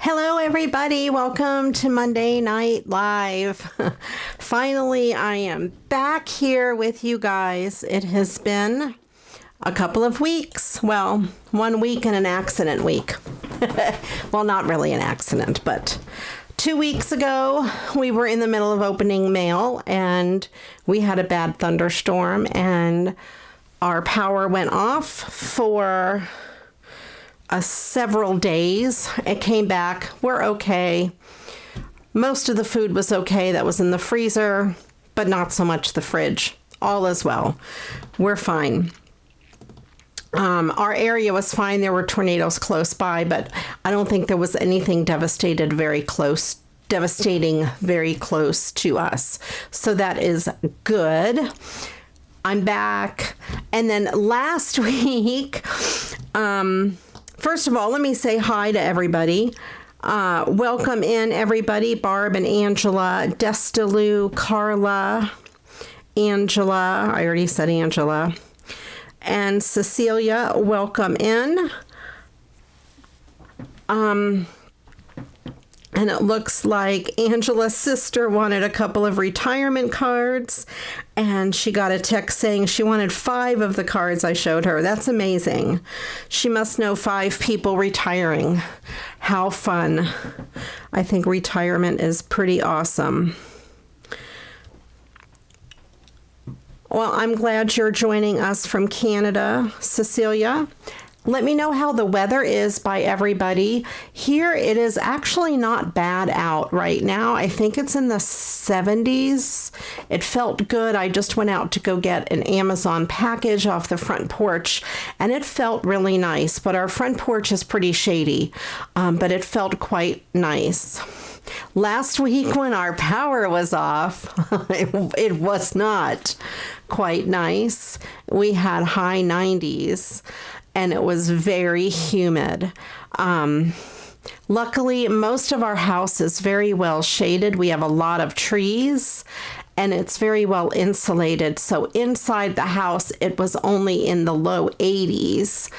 Hello, everybody. Welcome to Monday Night Live. Finally, I am back here with you guys. It has been a couple of weeks. Well, 1 week and an accident week. Well, not really an accident, but 2 weeks ago, we were in the middle of opening mail and we had a bad thunderstorm and our power went off for several days. It came back. We're okay. Most of the food was okay that was in the freezer, but not so much the fridge. All is well. We're fine. Our area was fine. There were tornadoes close by, but I don't think there was anything devastating very close to us. So that is good. I'm back. And then last week, first of all, let me say hi to everybody. Welcome in, everybody. Barb and Angela, Destilu, Carla, Angela. I already said Angela. And Cecilia, welcome in. And it looks like Angela's sister wanted a couple of retirement cards, and she got a text saying she wanted 5 of the cards I showed her. That's amazing. She must know 5 people retiring. How fun. I think retirement is pretty awesome. Well, I'm glad you're joining us from Canada, Cecilia. Let me know how the weather is by everybody. Here it is actually not bad out right now. I think it's in the 70s. It felt good. I just went out to go get an Amazon package off the front porch and it felt really nice. But our front porch is pretty shady, but it felt quite nice. Last week when our power was off, it was not quite nice. We had high 90s. And it was very humid. Luckily, most of our house is very well shaded. We have a lot of trees and it's very well insulated. So inside the house, it was only in the low 80s.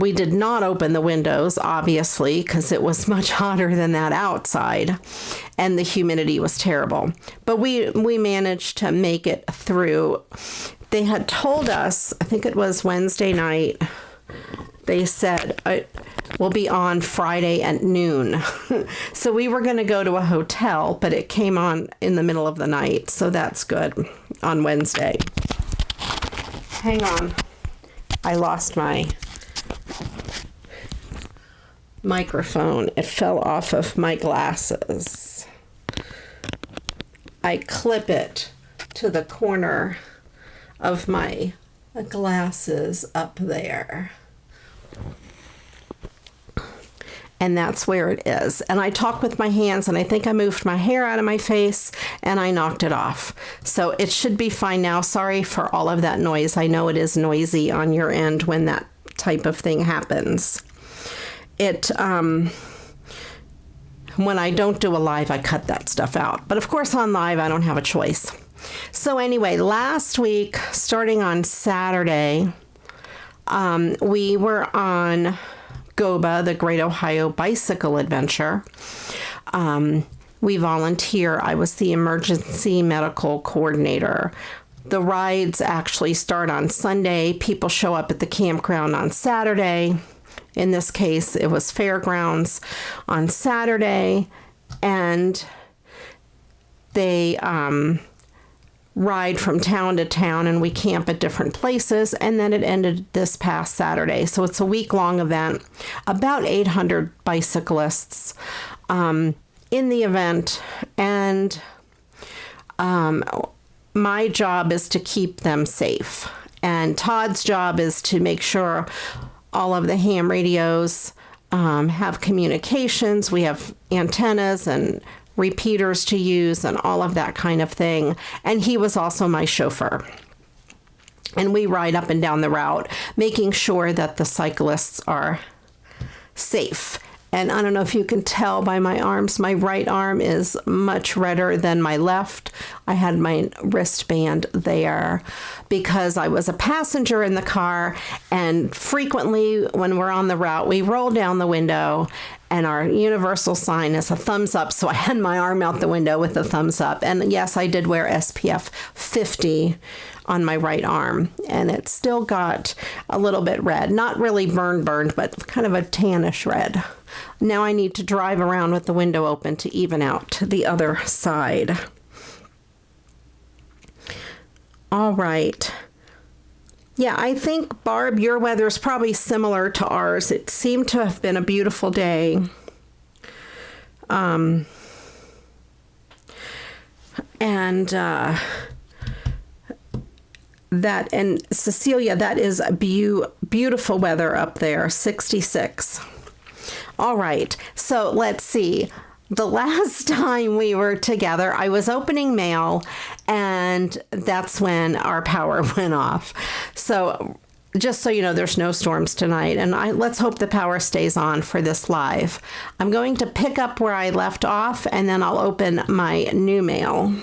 We did not open the windows, obviously, because it was much hotter than that outside and the humidity was terrible. But we managed to make it through. They had told us, I think it was Wednesday night, they said it will be on Friday at noon. So we were going to go to a hotel, but it came on in the middle of the night. So that's good on Wednesday. Hang on. I lost my microphone. It fell off of my glasses. I clip it to the corner of my glasses up there. And that's where it is. And I talk with my hands and I think I moved my hair out of my face and I knocked it off. So it should be fine now. Sorry for all of that noise. I know it is noisy on your end when that type of thing happens. When I don't do a live, I cut that stuff out. But of course on live, I don't have a choice. So anyway, last week, starting on Saturday, we were on GOBA, the Great Ohio Bicycle Adventure. We volunteer. I was the emergency medical coordinator. The rides actually start on Sunday. People show up at the campground on Saturday. In this case, it was fairgrounds on Saturday, and they ride from town to town and we camp at different places, and then it ended this past Saturday. So it's a week-long event. About 800 bicyclists in the event, and my job is to keep them safe, and Todd's job is to make sure all of the ham radios have communications. We have antennas and repeaters to use and all of that kind of thing. And he was also my chauffeur. And we ride up and down the route, making sure that the cyclists are safe. And I don't know if you can tell by my arms, my right arm is much redder than my left. I had my wristband there because I was a passenger in the car, and frequently when we're on the route, we roll down the window And our universal sign is a thumbs up. So I had my arm out the window with the thumbs up. And yes, I did wear SPF 50 on my right arm. And it still got a little bit red. Not really burned, but kind of a tannish red. Now I need to drive around with the window open to even out the other side. All right. Yeah, I think, Barb, your weather is probably similar to ours. It seemed to have been a beautiful day. And Cecilia, that is a beautiful weather up there, 66. All right, so let's see. The last time we were together, I was opening mail, and that's when our power went off. So just so you know, there's no storms tonight, and let's hope the power stays on for this live. I'm going to pick up where I left off, and then I'll open my new mail.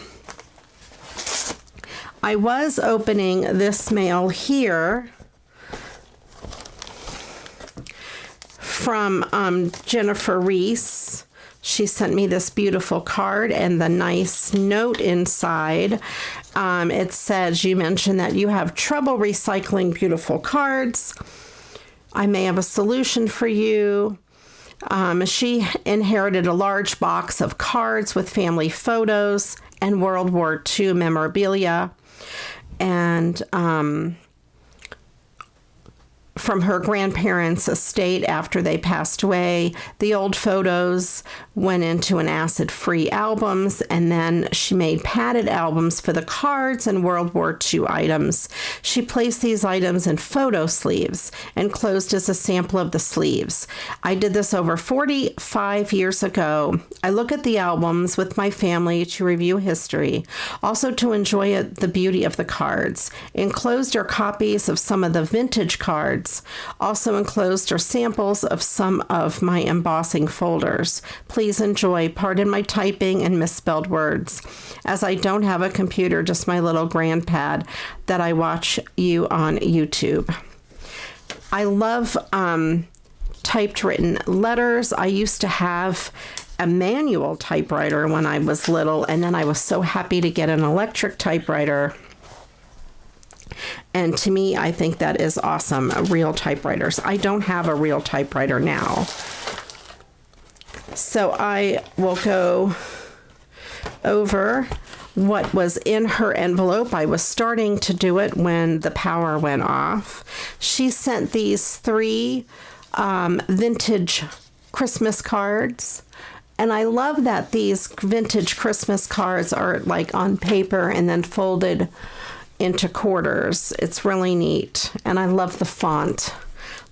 I was opening this mail here from Jennifer Reese. She sent me this beautiful card and the nice note inside. It says, you mentioned that you have trouble recycling beautiful cards. I may have a solution for you. She inherited a large box of cards with family photos and World War II memorabilia. And from her grandparents' estate after they passed away. The old photos went into an acid-free albums, and then she made padded albums for the cards and World War II items. She placed these items in photo sleeves, enclosed as a sample of the sleeves. I did this over 45 years ago. I look at the albums with my family to review history, also to enjoy the beauty of the cards. Enclosed are copies of some of the vintage cards. Also enclosed are samples of some of my embossing folders. Please enjoy. Pardon my typing and misspelled words, as I don't have a computer, just my little grandpad that I watch you on YouTube. I love typewritten letters. I used to have a manual typewriter when I was little, and then I was so happy to get an electric typewriter. And to me, I think that is awesome. Real typewriters. I don't have a real typewriter now. So I will go over what was in her envelope. I was starting to do it when the power went off. She sent these 3 vintage Christmas cards. And I love that these vintage Christmas cards are like on paper and then folded into quarters. It's really neat. And I love the font.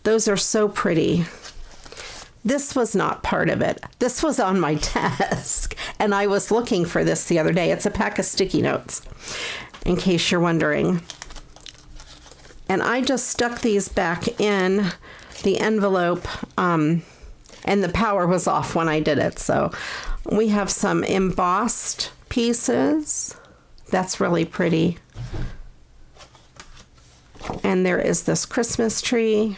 Those are so pretty. This was not part of it. This was on my desk. And I was looking for this the other day. It's a pack of sticky notes, in case you're wondering. And I just stuck these back in the envelope, and the power was off when I did it. So we have some embossed pieces. That's really pretty. And there is this Christmas tree.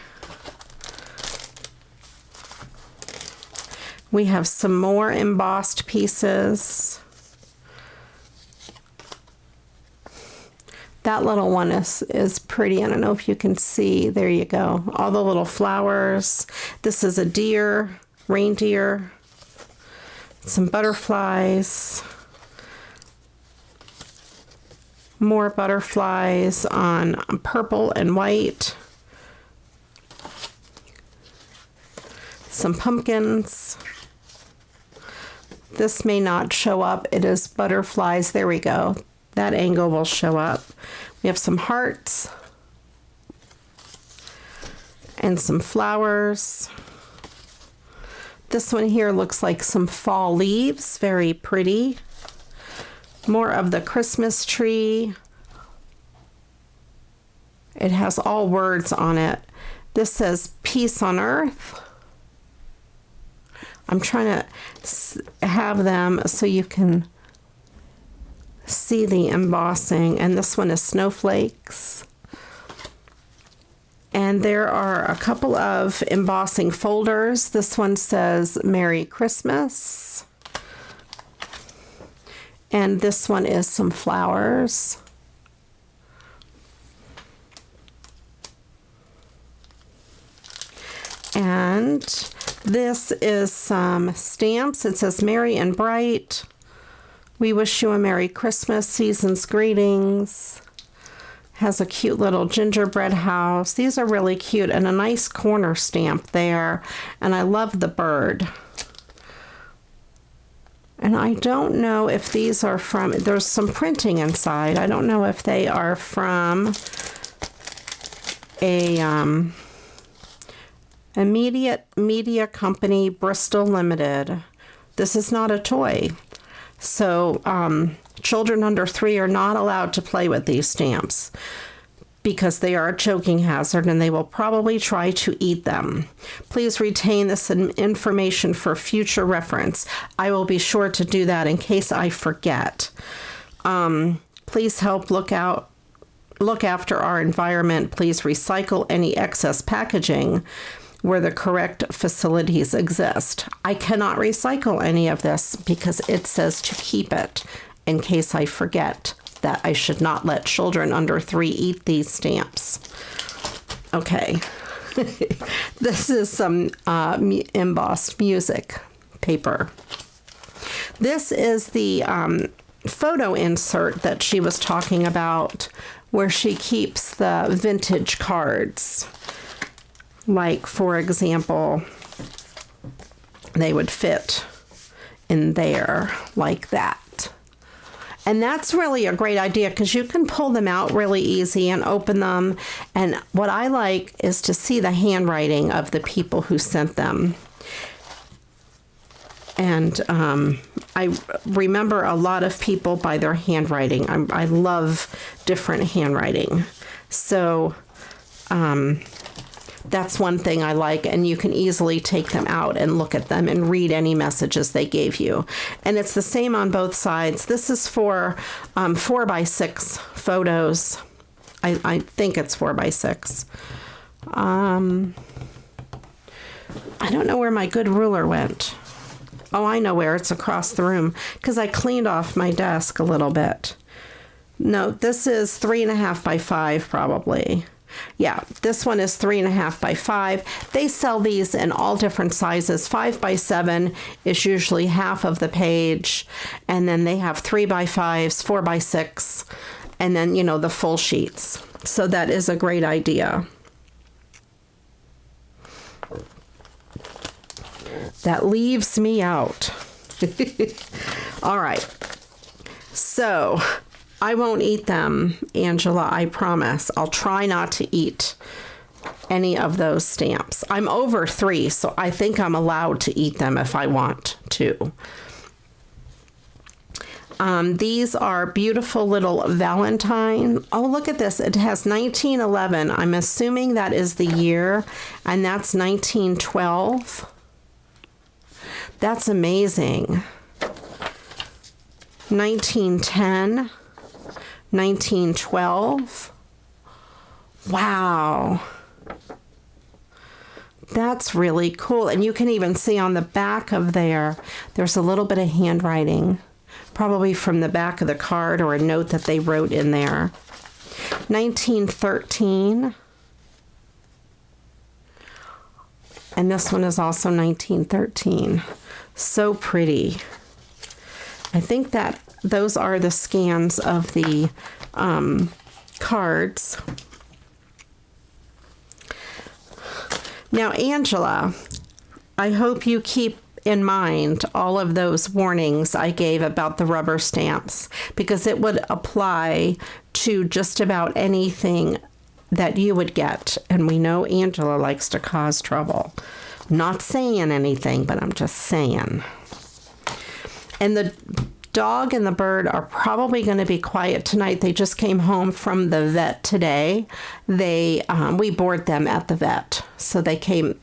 We have some more embossed pieces. That little one is pretty. I don't know if you can see. There you go. All the little flowers. This is a deer, reindeer, some butterflies. More butterflies on purple and white. Some pumpkins. This may not show up. It is butterflies. There we go. That angle will show up. We have some hearts and some flowers. This one here looks like some fall leaves. Very pretty. More of the Christmas tree. It has all words on it. This says peace on earth. I'm trying to have them so you can see the embossing. And this one is snowflakes. And there are a couple of embossing folders. This one says Merry Christmas. And this one is some flowers. And this is some stamps. It says Merry and Bright. We wish you a Merry Christmas. Season's greetings. Has a cute little gingerbread house. These are really cute, and a nice corner stamp there. And I love the bird. And I don't know if these are from, there's some printing inside. I don't know if they are from a Immediate Media Company, Bristol Limited. This is not a toy. So children under 3 are not allowed to play with these stamps because they are a choking hazard and they will probably try to eat them. Please retain this information for future reference. I will be sure to do that in case I forget. Please help look after our environment. Please recycle any excess packaging where the correct facilities exist. I cannot recycle any of this because it says to keep it in case I forget that I should not let children under 3 eat these stamps. Okay. This is some embossed music paper. This is the photo insert that she was talking about where she keeps the vintage cards. Like, for example, they would fit in there like that. And that's really a great idea because you can pull them out really easy and open them. And what I like is to see the handwriting of the people who sent them. And I remember a lot of people by their handwriting. I love different handwriting. So that's one thing I like, and you can easily take them out and look at them and read any messages they gave you. And it's the same on both sides. This is for 4x6 photos. I think it's 4x6. I don't know where my good ruler went. Oh, I know where. It's across the room because I cleaned off my desk a little bit. No, this is 3.5 by 5 probably. Yeah, this one is 3.5 by 5. They sell these in all different sizes. 5 by 7 is usually half of the page. And then they have 3 by 5s, 4 by 6, and then, you know, the full sheets. So that is a great idea. That leaves me out. All right. So I won't eat them, Angela, I promise. I'll try not to eat any of those stamps. I'm over 3, so I think I'm allowed to eat them if I want to. These are beautiful little Valentine. Oh, look at this. It has 1911. I'm assuming that is the year, and that's 1912. That's amazing. 1910. 1912. Wow. That's really cool. And you can even see on the back of there's a little bit of handwriting, probably from the back of the card or a note that they wrote in there. 1913. And this one is also 1913. So pretty. I think that those are the scans of the cards. Now, Angela, I hope you keep in mind all of those warnings I gave about the rubber stamps, because it would apply to just about anything that you would get. And we know Angela likes to cause trouble. I'm not saying anything, but I'm just saying. And the dog and the bird are probably going to be quiet tonight. They just came home from the vet today. We board them at the vet. So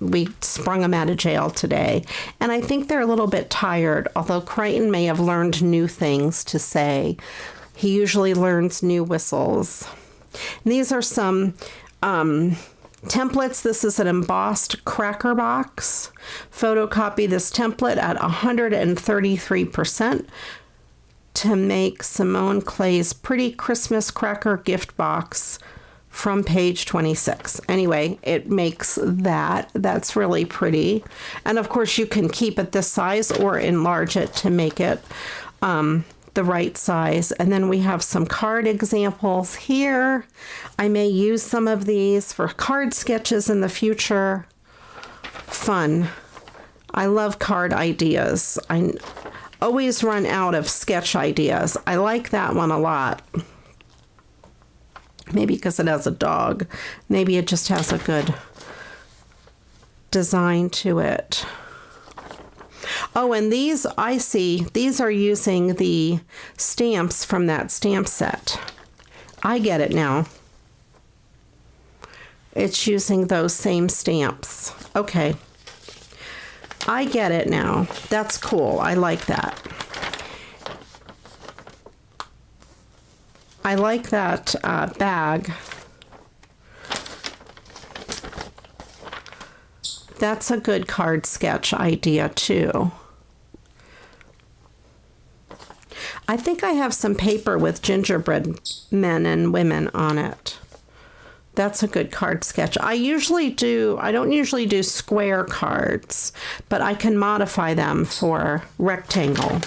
we sprung them out of jail today. And I think they're a little bit tired, although Crichton may have learned new things to say. He usually learns new whistles. And these are some Templates, this is an embossed cracker box. Photocopy this template at 133% to make Simone Clay's pretty Christmas cracker gift box from page 26. Anyway, it makes that. That's really pretty. And of course, you can keep it this size or enlarge it to make it the right size. And then we have some card examples here. I may use some of these for card sketches in the future. Fun. I love card ideas. I always run out of sketch ideas. I like that one a lot. Maybe because it has a dog. Maybe it just has a good design to it. Oh, and these, I see, these are using the stamps from that stamp set. I get it now. It's using those same stamps. Okay. I get it now. That's cool. I like that. I like that bag. That's a good card sketch idea too. I think I have some paper with gingerbread men and women on it. That's a good card sketch. I don't usually do square cards, but I can modify them for rectangle.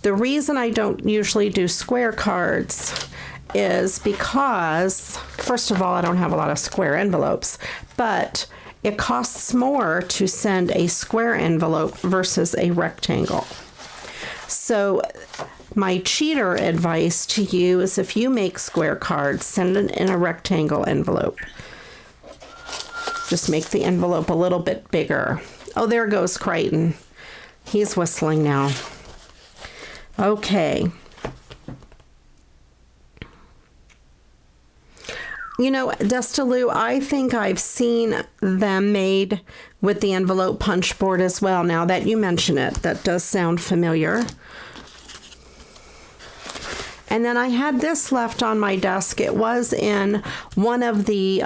The reason I don't usually do square cards is because, first of all, I don't have a lot of square envelopes, but it costs more to send a square envelope versus a rectangle. So my cheater advice to you is if you make square cards, send it in a rectangle envelope. Just make the envelope a little bit bigger. Oh, there goes Crichton. He's whistling now. Okay. You know, Destaloo, I think I've seen them made with the envelope punch board as well. Now that you mention it, that does sound familiar. And then I had this left on my desk. It was in one of the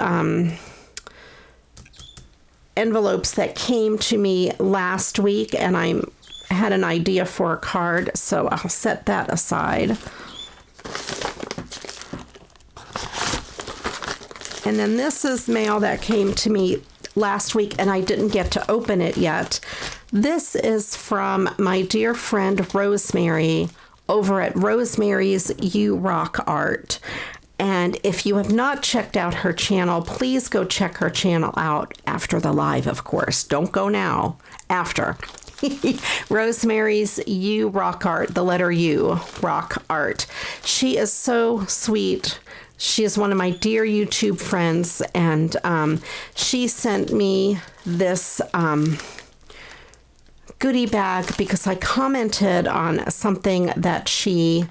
envelopes that came to me last week, and I had an idea for a card, so I'll set that aside. And then this is mail that came to me last week, and I didn't get to open it yet. This is from my dear friend Rosemary over at Rosemary's You Rock Art. And if you have not checked out her channel, please go check her channel out after the live, of course. Don't go now, after. Rosemary's You Rock Art, the letter U, Rock Art. She is so sweet. She is one of my dear YouTube friends, and she sent me this goodie bag because I commented on something that she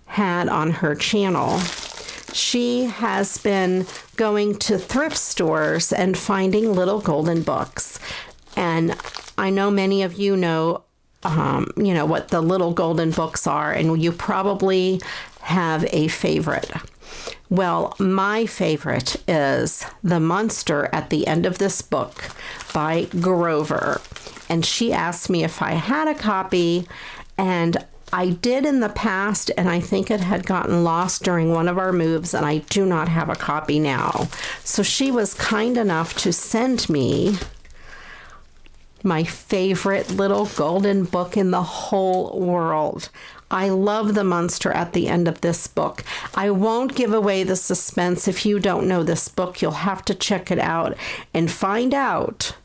had on her channel. She has been going to thrift stores and finding little golden books. And I know many of you know, what the little golden books are, and you probably have a favorite. Well, my favorite is The Monster at the End of This Book by Grover. And she asked me if I had a copy, and I did in the past, and I think it had gotten lost during one of our moves, and I do not have a copy now. So she was kind enough to send me my favorite little golden book in the whole world. I love The Monster at the End of This Book. I won't give away the suspense. If you don't know this book, you'll have to check it out and find out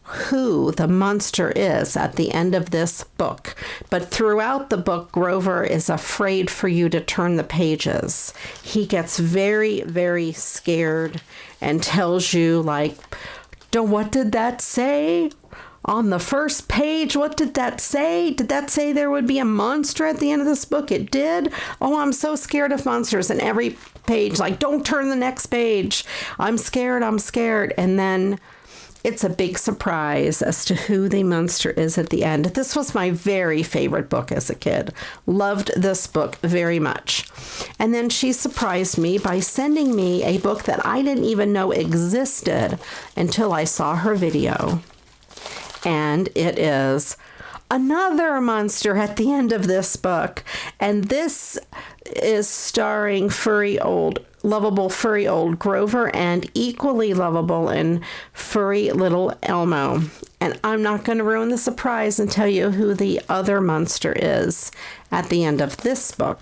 who the monster is at the end of this book. But throughout the book, Grover is afraid for you to turn the pages. He gets very, very scared and tells you, like, what did that say? On the first page, what did that say? Did that say there would be a monster at the end of this book? It did? Oh, I'm so scared of monsters. And every page, like, don't turn the next page. I'm scared, I'm scared. And then it's a big surprise as to who the monster is at the end. This was my very favorite book as a kid. Loved this book very much. And then she surprised me by sending me a book that I didn't even know existed until I saw her video. And it is another monster at the end of this book. And this is starring lovable furry old Grover and equally lovable and furry little Elmo. And I'm not going to ruin the surprise and tell you who the other monster is at the end of this book.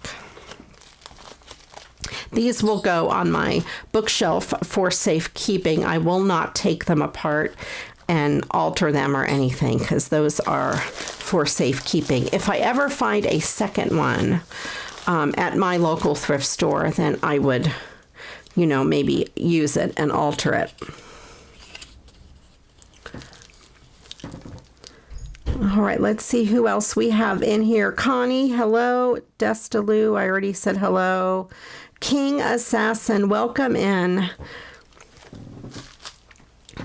These will go on my bookshelf for safekeeping. I will not take them apart and alter them or anything because those are for safekeeping. If I ever find a second one at my local thrift store, then I would, maybe use it and alter it. All right, let's see who else we have in here. Connie, hello. Destaloo, I already said hello. King Assassin, welcome in.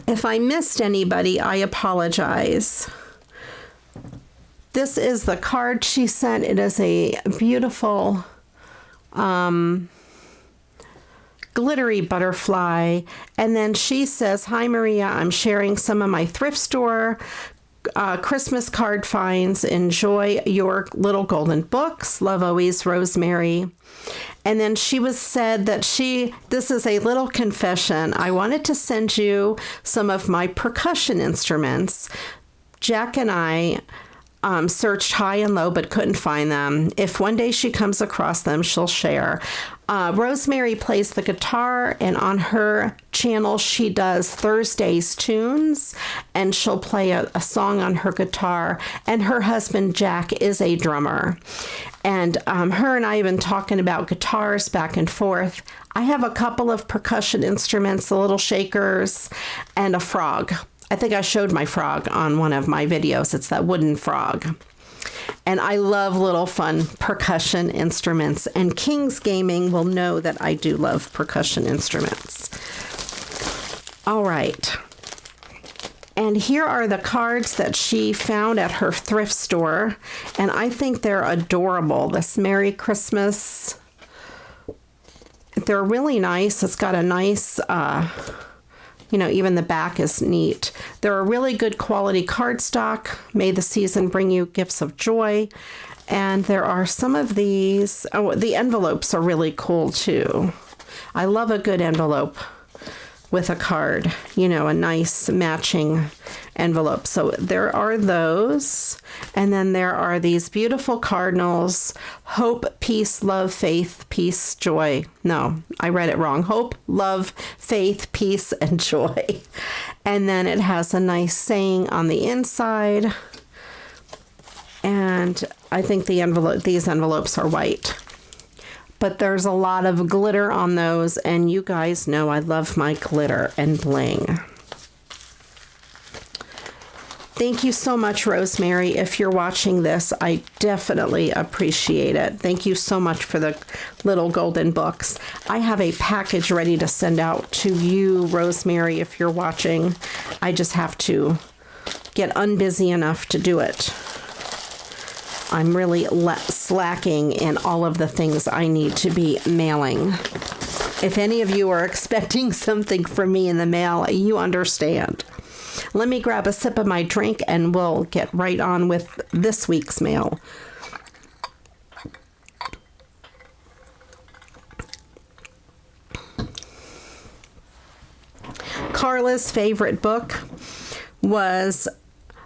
If I missed anybody, I apologize. This is the card she sent. It is a beautiful glittery butterfly. And then she says, "Hi, Maria. I'm sharing some of my thrift store Christmas card finds. Enjoy your little golden books. Love always, Rosemary." And then she said that this is a little confession. I wanted to send you some of my percussion instruments. Jack and I searched high and low but couldn't find them. If one day she comes across them, she'll share. Rosemary plays the guitar, and on her channel she does Thursday's tunes, and she'll play a song on her guitar, and her husband Jack is a drummer. And her and I have been talking about guitars back and forth. I have a couple of percussion instruments, the little shakers, and a frog. I think I showed my frog on one of my videos. It's that wooden frog. And I love little fun percussion instruments. And King's Gaming will know that I do love percussion instruments. All right. And here are the cards that she found at her thrift store. And I think they're adorable. This Merry Christmas. They're really nice. It's got a nice, even the back is neat. They're a really good quality cardstock. May the season bring you gifts of joy. And there are some of these. Oh, the envelopes are really cool too. I love a good envelope with a card, a nice matching envelope. So there are those. And then there are these beautiful cardinals: hope, peace, love, faith, peace, joy. No, I read it wrong. Hope, love, faith, peace, and joy. And then it has a nice saying on the inside. And I think these envelopes are white. But there's a lot of glitter on those, and you guys know I love my glitter and bling. Thank you so much, Rosemary. If you're watching this, I definitely appreciate it. Thank you so much for the little golden books. I have a package ready to send out to you, Rosemary, if you're watching. I just have to get unbusy enough to do it. I'm really slacking in all of the things I need to be mailing. If any of you are expecting something from me in the mail, you understand. Let me grab a sip of my drink and we'll get right on with this week's mail. Carla's favorite book was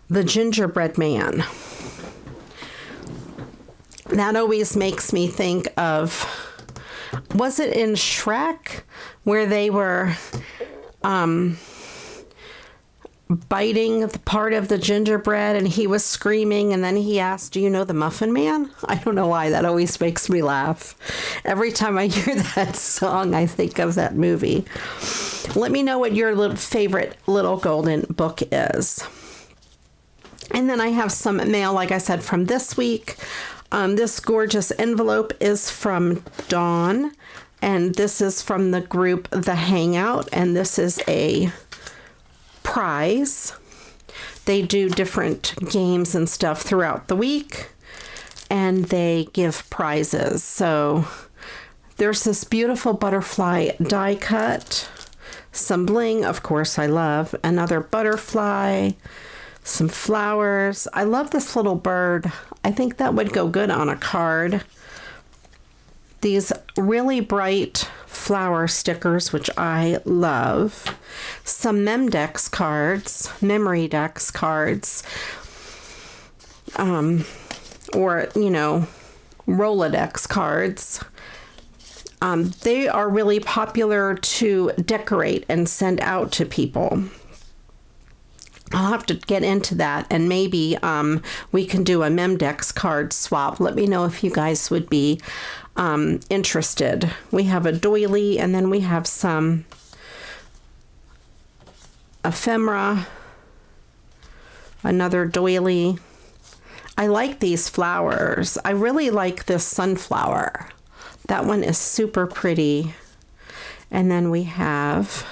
The Gingerbread Man. That always makes me think of, was it in Shrek where they were biting the part of the gingerbread and he was screaming, and then he asked, "Do you know the Muffin Man?" I don't know why, that always makes me laugh. Every time I hear that song, I think of that movie. Let me know what your favorite little golden book is. And then I have some mail, like I said, from this week. This gorgeous envelope is from Dawn, and this is from the group The Hangout, and this is a prize. They do different games and stuff throughout the week, and they give prizes. So there's this beautiful butterfly die cut, some bling, of course I love, another butterfly, some flowers. I love this little bird. I think that would go good on a card. These really bright flower stickers, which I love. Some Memdex cards, memory dex cards, or, you know, Rolodex cards. They are really popular to decorate and send out to people. I'll have to get into that, and maybe we can do a Memdex card swap. Let me know if you guys would be interested. We have a doily, and then we have some ephemera, another doily. I like these flowers. I really like this sunflower. That one is super pretty. And then we have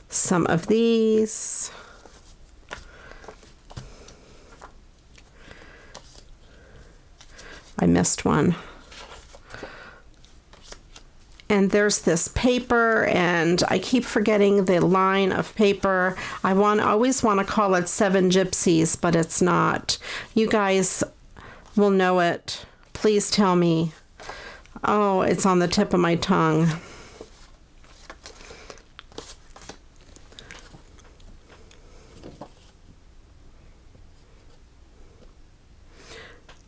some of these. I missed one. And there's this paper, and I keep forgetting the line of paper. I always want to call it Seven Gypsies, but it's not. You guys will know it. Please tell me. Oh, it's on the tip of my tongue.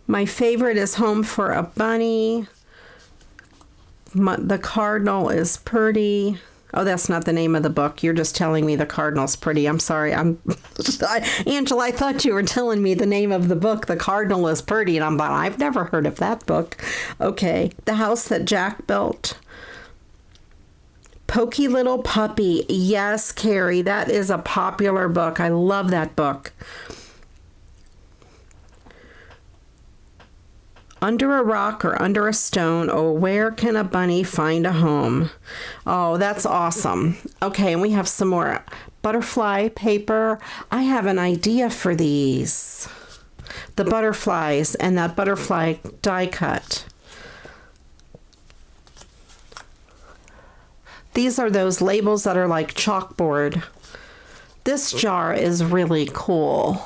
My favorite is Home for a Bunny. The Cardinal is Pretty. Oh, that's not the name of the book. You're just telling me the Cardinal's pretty. I'm sorry. Angela, I thought you were telling me the name of the book, The Cardinal is Pretty. And I'm like, I've never heard of that book. Okay. The House That Jack Built. Pokey Little Puppy. Yes, Carrie, that is a popular book. I love that book. Under a rock or under a stone, oh, where can a bunny find a home? Oh, that's awesome. Okay, and we have some more butterfly paper. I have an idea for these. The butterflies and that butterfly die cut. These are those labels that are like chalkboard. This jar is really cool.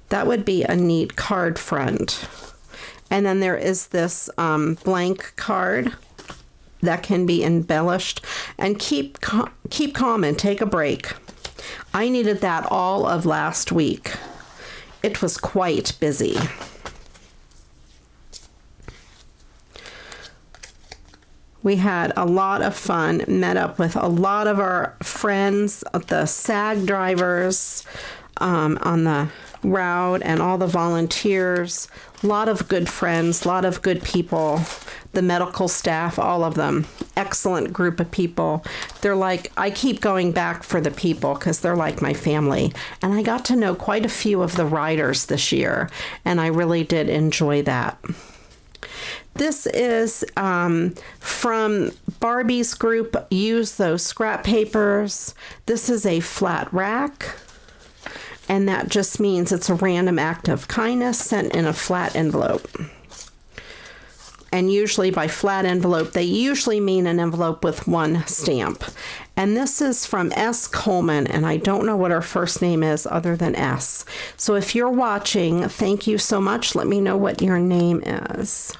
That would be a neat card front. And then there is this blank card that can be embellished. And keep calm and take a break. I needed that all of last week. It was quite busy. We had a lot of fun, met up with a lot of our friends, the SAG drivers on the route, and all the volunteers. A lot of good friends, a lot of good people, the medical staff, all of them. Excellent group of people. They're like, I keep going back for the people because they're like my family. And I got to know quite a few of the riders this year, and I really did enjoy that. This is from Barbie's group, Use Those Scrap Papers. This is a flat rack. And that just means it's a random act of kindness sent in a flat envelope. And usually by flat envelope, they usually mean an envelope with one stamp. And this is from S. Coleman, and I don't know what her first name is other than S. So if you're watching, thank you so much. Let me know what your name is.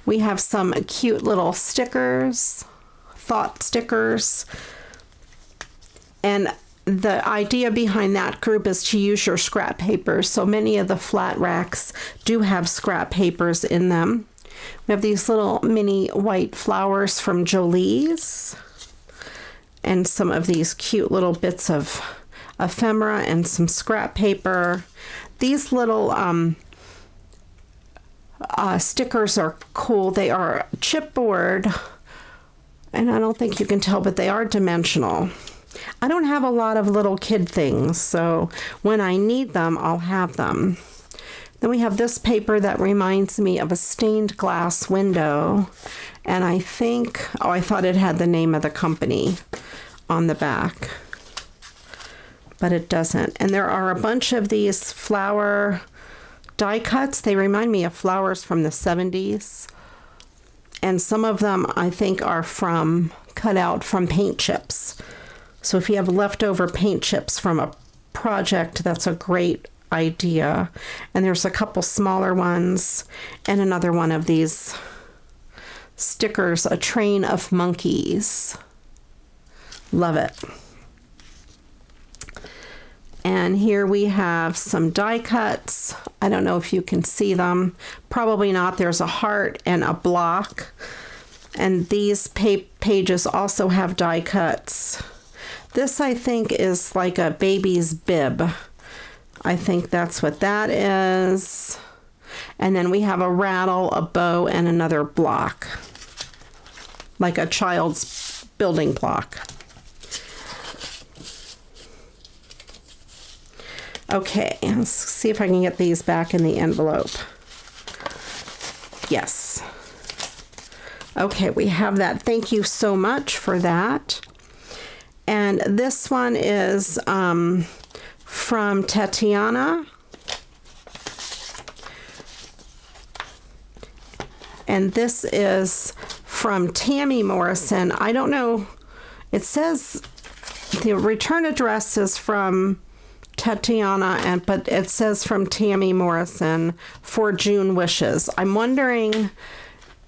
We have some cute little stickers, thought stickers. And the idea behind that group is to use your scrap papers. So many of the flat racks do have scrap papers in them. We have these little mini white flowers from Jolie's. And some of these cute little bits of ephemera and some scrap paper. These little stickers are cool. They are chipboard. And I don't think you can tell, but they are dimensional. I don't have a lot of little kid things, so when I need them, I'll have them. Then we have this paper that reminds me of a stained glass window, and I think, I thought it had the name of the company on the back. but it doesn't. And there are a bunch of these flower die cuts. They remind me of flowers from the 70s. And some of them I think are cut out from paint chips. So if you have leftover paint chips from a project, that's a great idea. And there's a couple smaller ones and another one of these stickers, a train of monkeys. Love it. And here we have some die cuts. I don't know if you can see them. Probably not. There's a heart and a block. And these pages also have die cuts. This, I think, is like a baby's bib. I think that's what that is. And then we have a rattle, a bow, and another block. Like a child's building block. Okay, let's see if I can get these back in the envelope. Yes. Okay, we have that. Thank you so much for that. And this one is from Tatiana. And this is from Tammy Morrison. I don't know. It says the return address is from Tatiana, but it says from Tammy Morrison for June wishes. I'm wondering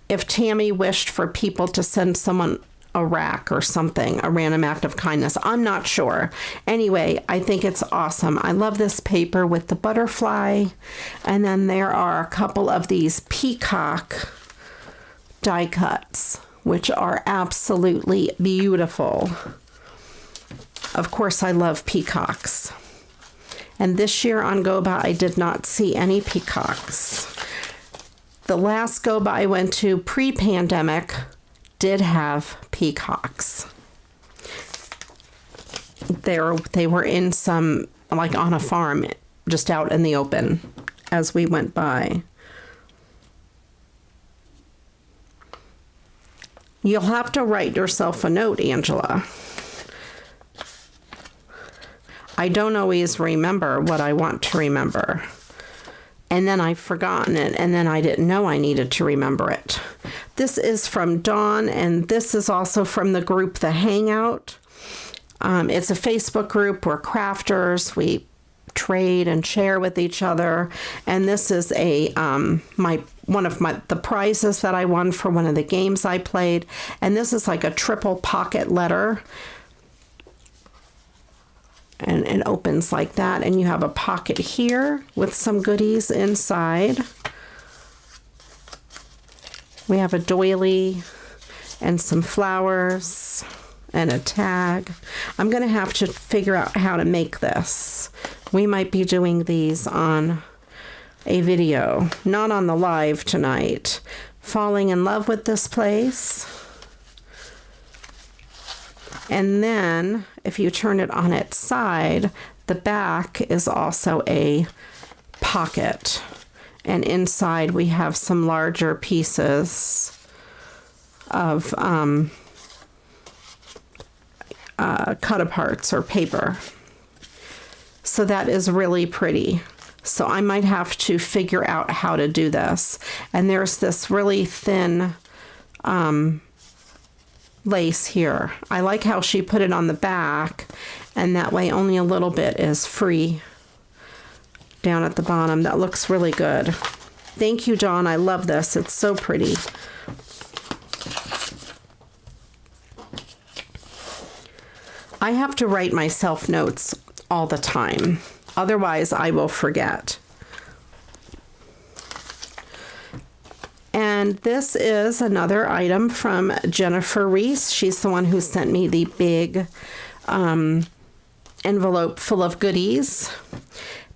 if Tammy wished for people to send someone a rack or something, a random act of kindness. I'm not sure. Anyway, I think it's awesome. I love this paper with the butterfly. And then there are a couple of these peacock die cuts, which are absolutely beautiful. Of course, I love peacocks. And this year on Go By, I did not see any peacocks. The last Go By I went to pre-pandemic did have peacocks. They were in some, like on a farm, just out in the open as we went by. You'll have to write yourself a note, Angela. I don't always remember what I want to remember. And then I've forgotten it, and then I didn't know I needed to remember it. This is from Dawn, and this is also from the group The Hangout. It's a Facebook group. We're crafters. We trade and share with each other. And this is one of the prizes that I won for one of the games I played. And this is like a triple pocket letter. And it opens like that, and you have a pocket here with some goodies inside. We have a doily and some flowers and a tag. I'm going to have to figure out how to make this. We might be doing these on a video, not on the live tonight. Falling in love with this place. And then if you turn it on its side, the back is also a pocket. And inside we have some larger pieces of cut-aparts or paper. So that is really pretty. So I might have to figure out how to do this. And there's this really thin lace here. I like how she put it on the back, and that way only a little bit is free down at the bottom. That looks really good. Thank you, Dawn. I love this. It's so pretty. I have to write myself notes all the time. Otherwise, I will forget. And this is another item from Jennifer Reese. She's the one who sent me the big envelope full of goodies.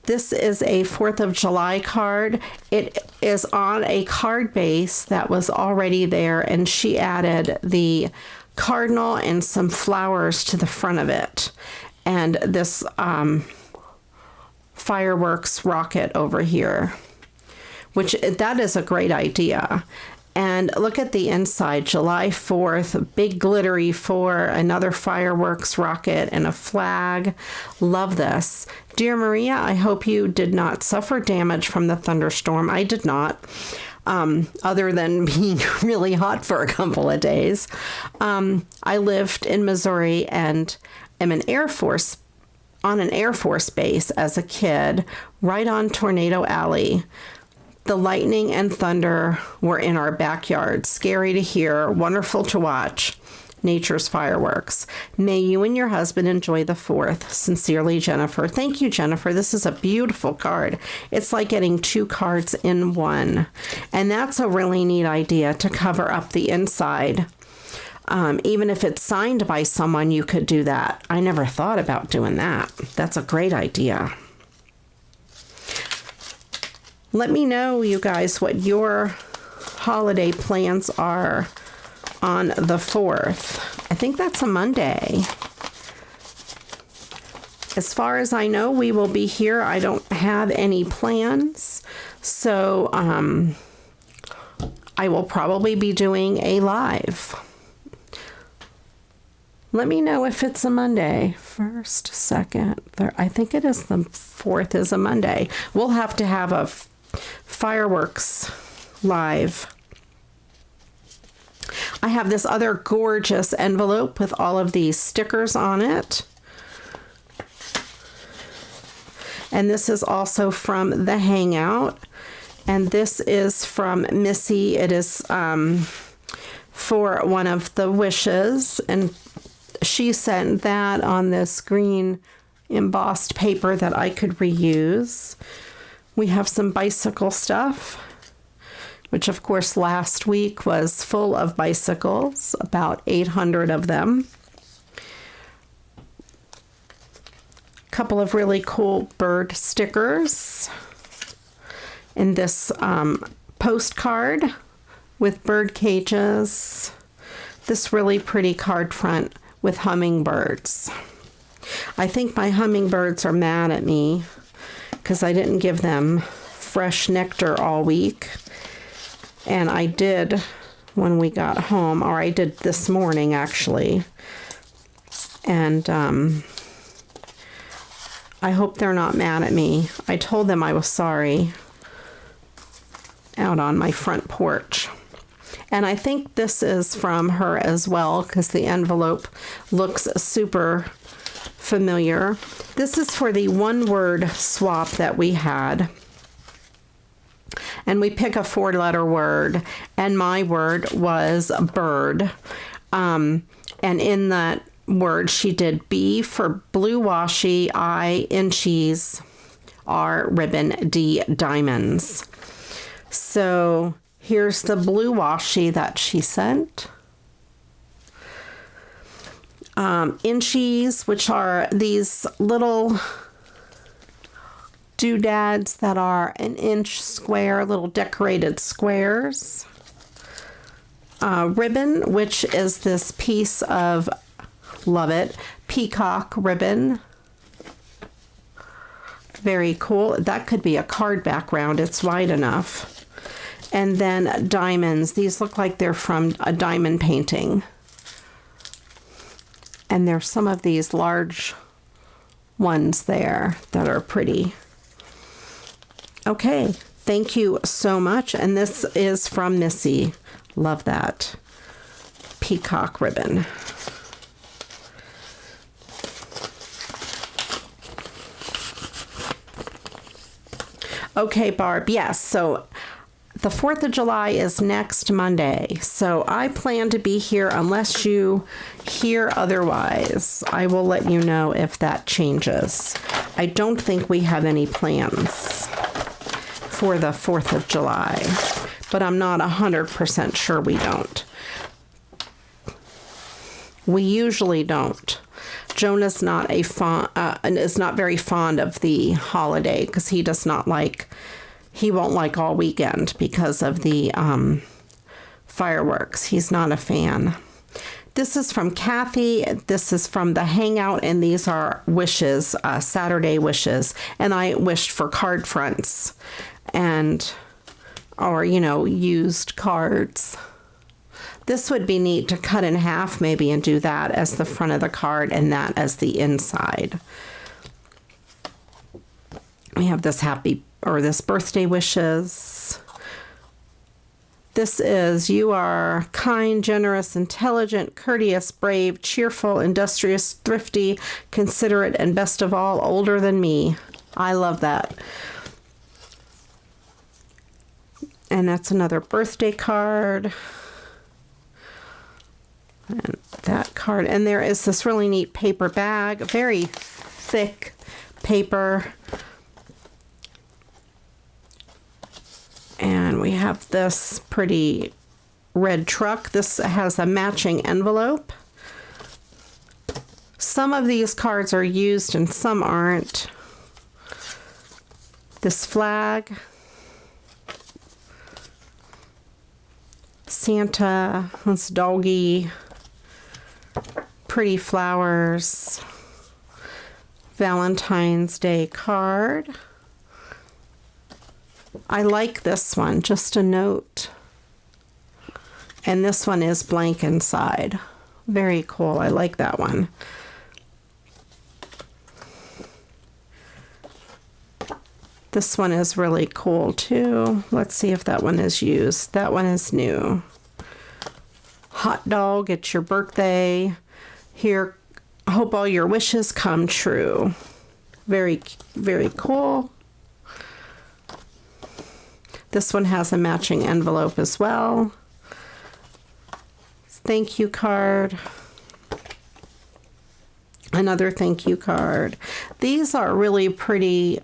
This is a 4th of July card. It is on a card base that was already there, and she added the cardinal and some flowers to the front of it. And this fireworks rocket over here, which that is a great idea. And look at the inside, July 4th, big glittery 4, another fireworks rocket and a flag. Love this. Dear Maria, I hope you did not suffer damage from the thunderstorm. I did not, other than being really hot for a couple of days. I lived in Missouri and am on an Air Force base as a kid, right on Tornado Alley. The lightning and thunder were in our backyard. Scary to hear, wonderful to watch. Nature's fireworks. May you and your husband enjoy the 4th. Sincerely, Jennifer. Thank you, Jennifer. This is a beautiful card. It's like getting 2 cards in one. And that's a really neat idea, to cover up the inside. Even if it's signed by someone, you could do that. I never thought about doing that. That's a great idea. Let me know, you guys, what your holiday plans are on the 4th. I think that's a Monday. As far as I know, we will be here. I don't have any plans. So I will probably be doing a live. Let me know if it's a Monday. 1st, 2nd, 3rd. I think it is the 4th is a Monday. We'll have to have a fireworks live. I have this other gorgeous envelope with all of these stickers on it. And this is also from the Hangout. And this is from Missy. It is for one of the wishes. And she sent that on this green embossed paper that I could reuse. We have some bicycle stuff, which of course last week was full of bicycles, about 800 of them. A couple of really cool bird stickers. In this postcard with bird cages. This really pretty card front with hummingbirds. I think my hummingbirds are mad at me because I didn't give them fresh nectar all week. And I did when we got home, or I did this morning actually. And I hope they're not mad at me. I told them I was sorry out on my front porch. And I think this is from her as well because the envelope looks super familiar. This is for the one-word swap that we had. And we pick a 4-letter word, and my word was bird. And in that word, she did B for blue washi, I in cheese, R ribbon, D diamonds. So here's the blue washi that she sent. In cheese, which are these little doodads that are 1 inch square, little decorated squares. Ribbon, which is this piece of, love it, peacock ribbon. Very cool. That could be a card background. It's wide enough. And then diamonds. These look like they're from a diamond painting. And there's some of these large ones there that are pretty. Okay, thank you so much. And this is from Missy. Love that. Peacock ribbon. Okay, Barb. Yes, so the 4th of July is next Monday. So I plan to be here unless you hear otherwise. I will let you know if that changes. I don't think we have any plans for the 4th of July, but I'm not 100% sure we don't. We usually don't. Jonah's not is not very fond of the holiday because he does not like, he won't like all weekend because of the fireworks. He's not a fan. This is from Kathy. This is from the Hangout, and these are wishes, Saturday wishes. And I wished for card fronts and or, you know, used cards. This would be neat to cut in half maybe and do that as the front of the card and that as the inside. We have this this birthday wishes. This is, you are kind, generous, intelligent, courteous, brave, cheerful, industrious, thrifty, considerate, and best of all, older than me. I love that. And that's another birthday card. And that card. And there is this really neat paper bag, very thick paper. And we have this pretty red truck. This has a matching envelope. Some of these cards are used and some aren't. This flag. Santa, this doggy, pretty flowers, Valentine's Day card. I like this one, just a note. And this one is blank inside. Very cool, I like that one. This one is really cool too. Let's see if that one is used. That one is new. Hot dog, it's your birthday. Here, I hope all your wishes come true. Very, very cool. This one has a matching envelope as well. Thank you card. Another thank you card. These are really pretty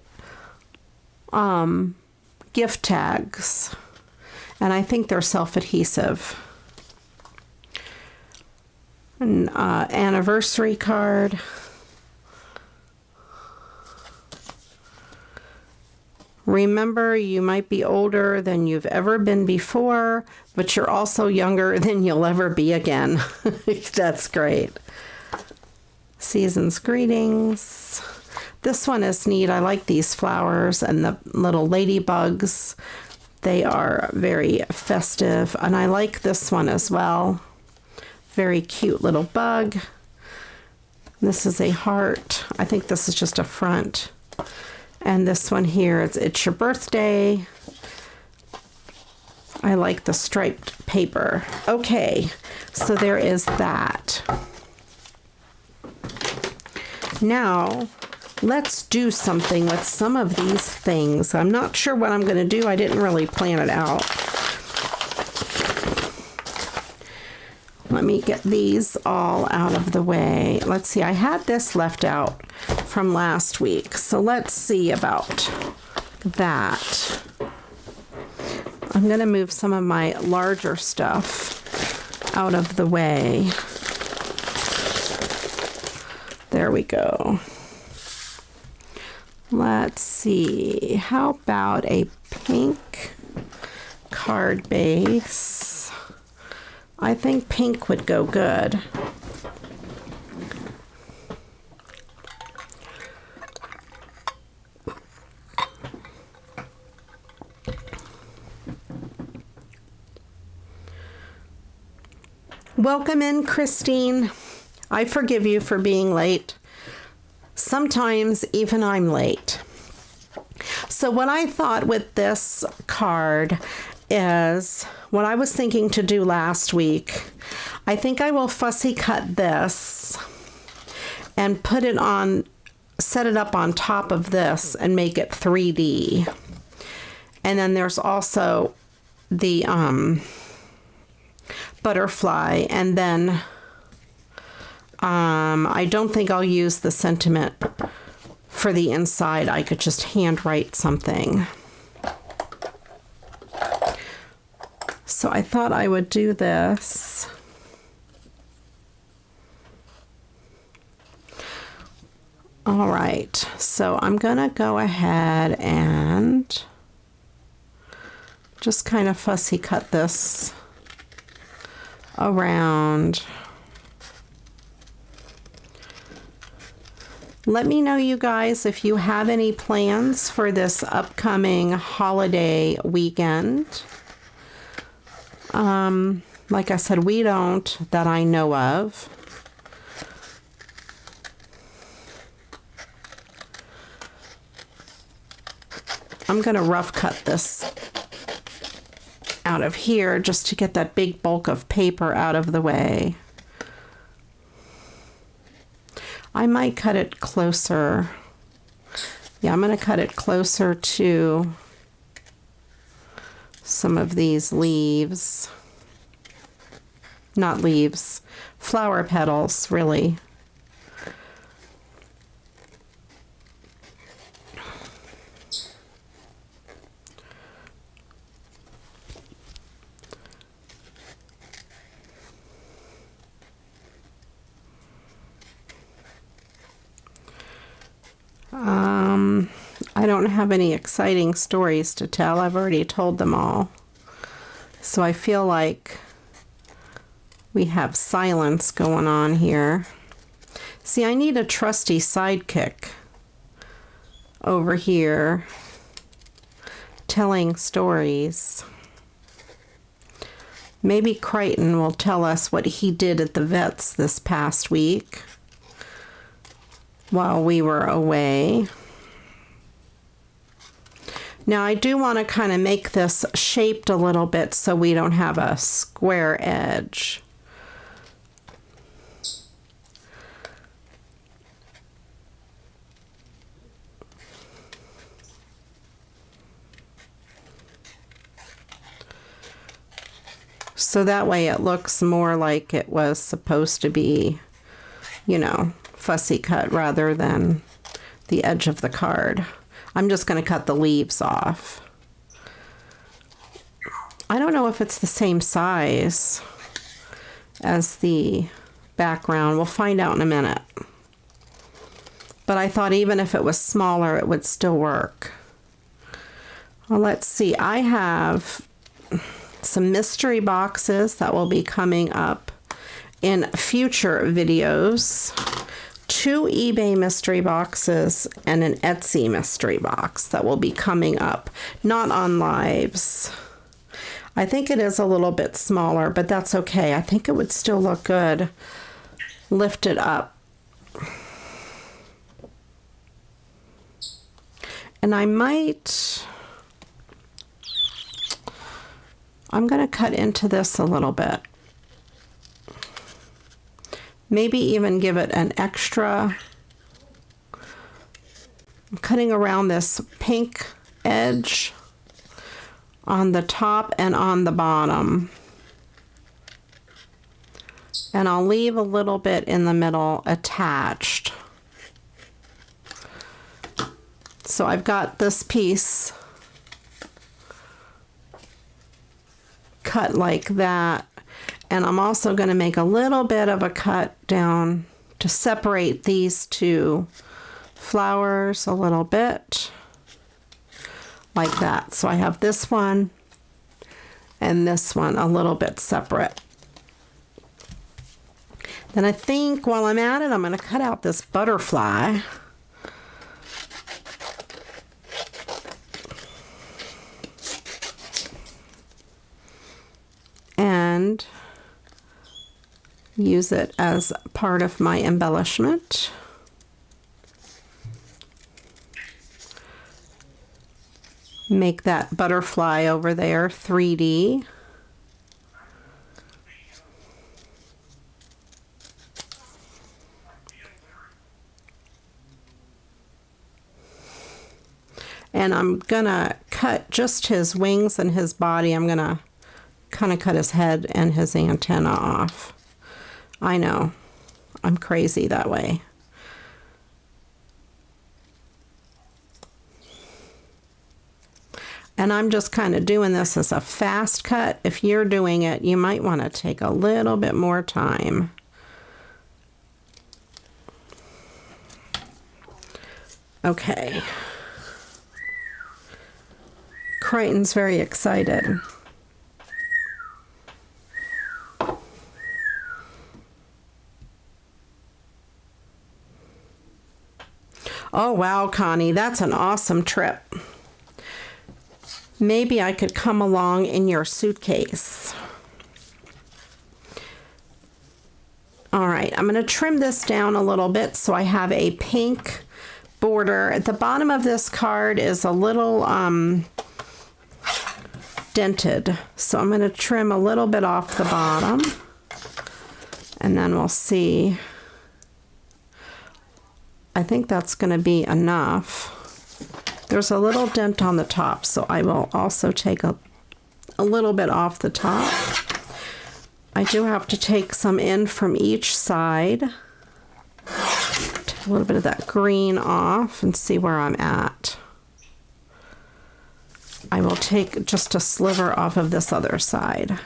gift tags, and I think they're self-adhesive. An anniversary card. Remember, you might be older than you've ever been before, but you're also younger than you'll ever be again. That's great. Season's greetings. This one is neat. I like these flowers and the little ladybugs. They are very festive. And I like this one as well. Very cute little bug. This is a heart. I think this is just a front. And this one here, it's your birthday. I like the striped paper. Okay, so there is that. Now, let's do something with some of these things. I'm not sure what I'm going to do. I didn't really plan it out. Let me get these all out of the way. Let's see, I had this left out from last week. So let's see about that. I'm going to move some of my larger stuff out of the way. There we go. Let's see, how about a pink card base? I think pink would go good. Welcome in, Christine. I forgive you for being late. Sometimes even I'm late. So what I thought with this card is what I was thinking to do last week. I think I will fussy cut this and put it on, set it up on top of this and make it 3D. And then there's also the butterfly, and then I don't think I'll use the sentiment for the inside. I could just handwrite something. So I thought I would do this. All right, so I'm gonna go ahead and just kind of fussy cut this around. Let me know, you guys, if you have any plans for this upcoming holiday weekend. Like I said, we don't, that I know of. I'm going to rough cut this out of here just to get that big bulk of paper out of the way. I might cut it closer. Yeah, I'm going to cut it closer to some of these leaves. Not leaves, flower petals, really. I don't have any exciting stories to tell. I've already told them all. So I feel like we have silence going on here. See, I need a trusty sidekick over here telling stories. Maybe Crichton will tell us what he did at the vet's this past week while we were away. Now I do want to kind of make this shaped a little bit so we don't have a square edge. So that way it looks more like it was supposed to be, you know, fussy cut rather than the edge of the card. I'm just going to cut the leaves off. I don't know if it's the same size as the background. We'll find out in a minute. But I thought even if it was smaller, it would still work. Well, let's see. I have some mystery boxes that will be coming up in future videos. 2 eBay mystery boxes and an Etsy mystery box that will be coming up, not on lives. I think it is a little bit smaller, but that's okay. I think it would still look good. Lift it up. And I'm going to cut into this a little bit. Maybe even give it an extra. I'm cutting around this pink edge on the top and on the bottom. And I'll leave a little bit in the middle attached. So I've got this piece cut like that. And I'm also going to make a little bit of a cut down to separate these two flowers a little bit, like that. So I have this one and this one a little bit separate. Then I think while I'm at it, I'm going to cut out this butterfly. And use it as part of my embellishment. Make that butterfly over there 3D. And I'm gonna cut just his wings and his body. I'm gonna kind of cut his head and his antenna off. I know, I'm crazy that way. And I'm just kind of doing this as a fast cut. If you're doing it, you might want to take a little bit more time. Okay. Crichton's very excited. Oh, wow, Connie, that's an awesome trip. Maybe I could come along in your suitcase. I'm going to trim this down a little bit so I have a pink border. At the bottom of this card is a little dented, so I'm going to trim a little bit off the bottom, and then we'll see. I think that's going to be enough. There's a little dent on the top, so I will also take a little bit off the top. I do have to take some in from each side. Take a little bit of that green off and see where I'm at. I will take just a sliver off of this other side.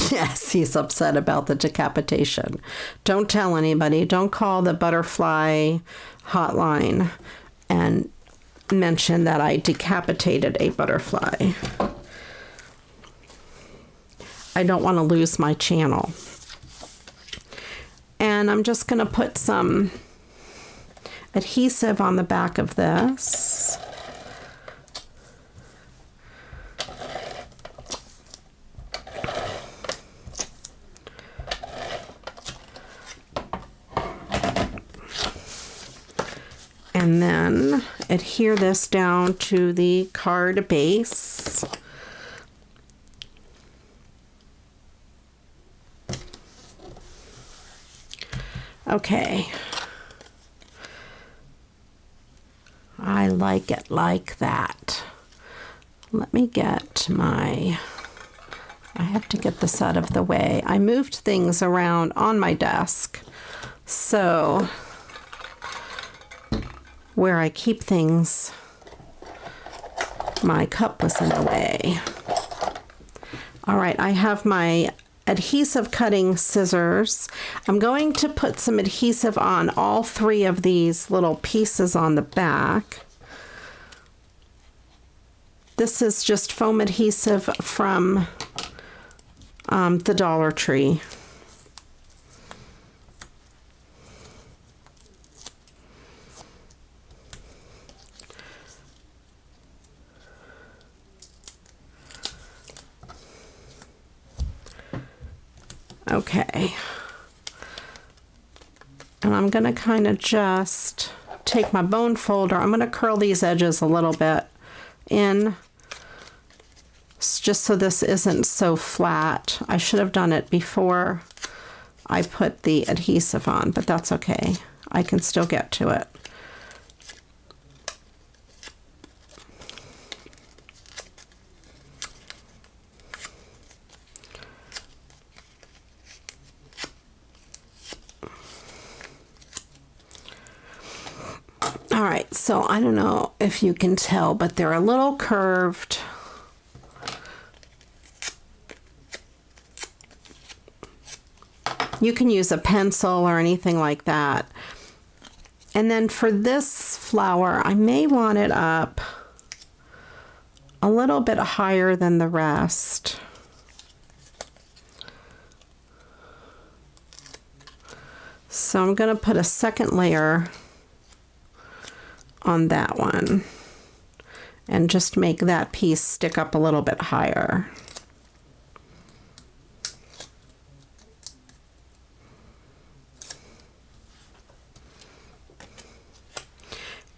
Yes, he's upset about the decapitation. Don't tell anybody. Don't call the butterfly hotline and mention that I decapitated a butterfly. I don't want to lose my channel. And I'm just going to put some adhesive on the back of this. And then adhere this down to the card base. Okay. I like it like that. Let me get I have to get this out of the way. I moved things around on my desk, so where I keep things, my cup was in the way. All right, I have my adhesive cutting scissors. I'm going to put some adhesive on all three of these little pieces on the back. This is just foam adhesive from the Dollar Tree. Okay, and I'm going to kind of just take my bone folder. I'm going to curl these edges a little bit in, just so this isn't so flat. I should have done it before I put the adhesive on, but that's okay. I can still get to it. All right, so I don't know if you can tell, but they're a little curved. You can use a pencil or anything like that. And then for this flower, I may want it up a little bit higher than the rest. So I'm going to put a second layer on that one and just make that piece stick up a little bit higher.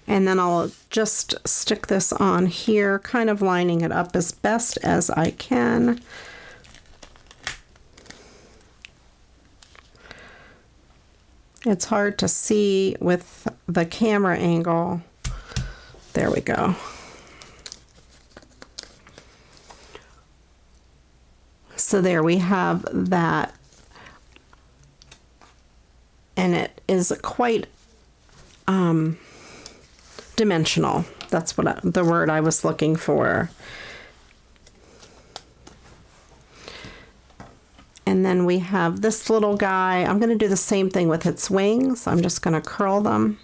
And then I'll just stick this on here, kind of lining it up as best as I can. It's hard to see with the camera angle. There we go. So there we have that. And it is quite dimensional. That's what the word I was looking for. And then we have this little guy. I'm going to do the same thing with its wings. I'm just going to curl them.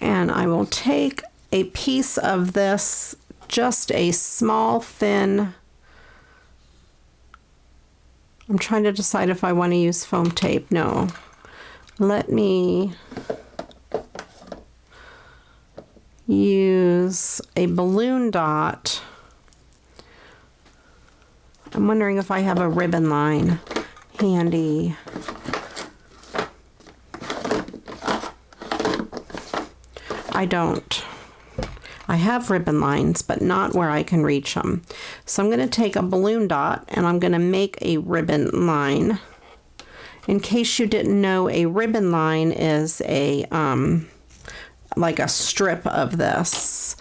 And I will take a piece of this, just a small thin I'm trying to decide if I want to use foam tape. No. Let me use a balloon dot. I'm wondering if I have a ribbon line handy. I don't. I have ribbon lines, but not where I can reach them. So I'm going to take a balloon dot and I'm going to make a ribbon line. In case you didn't know, a ribbon line is a like a strip of this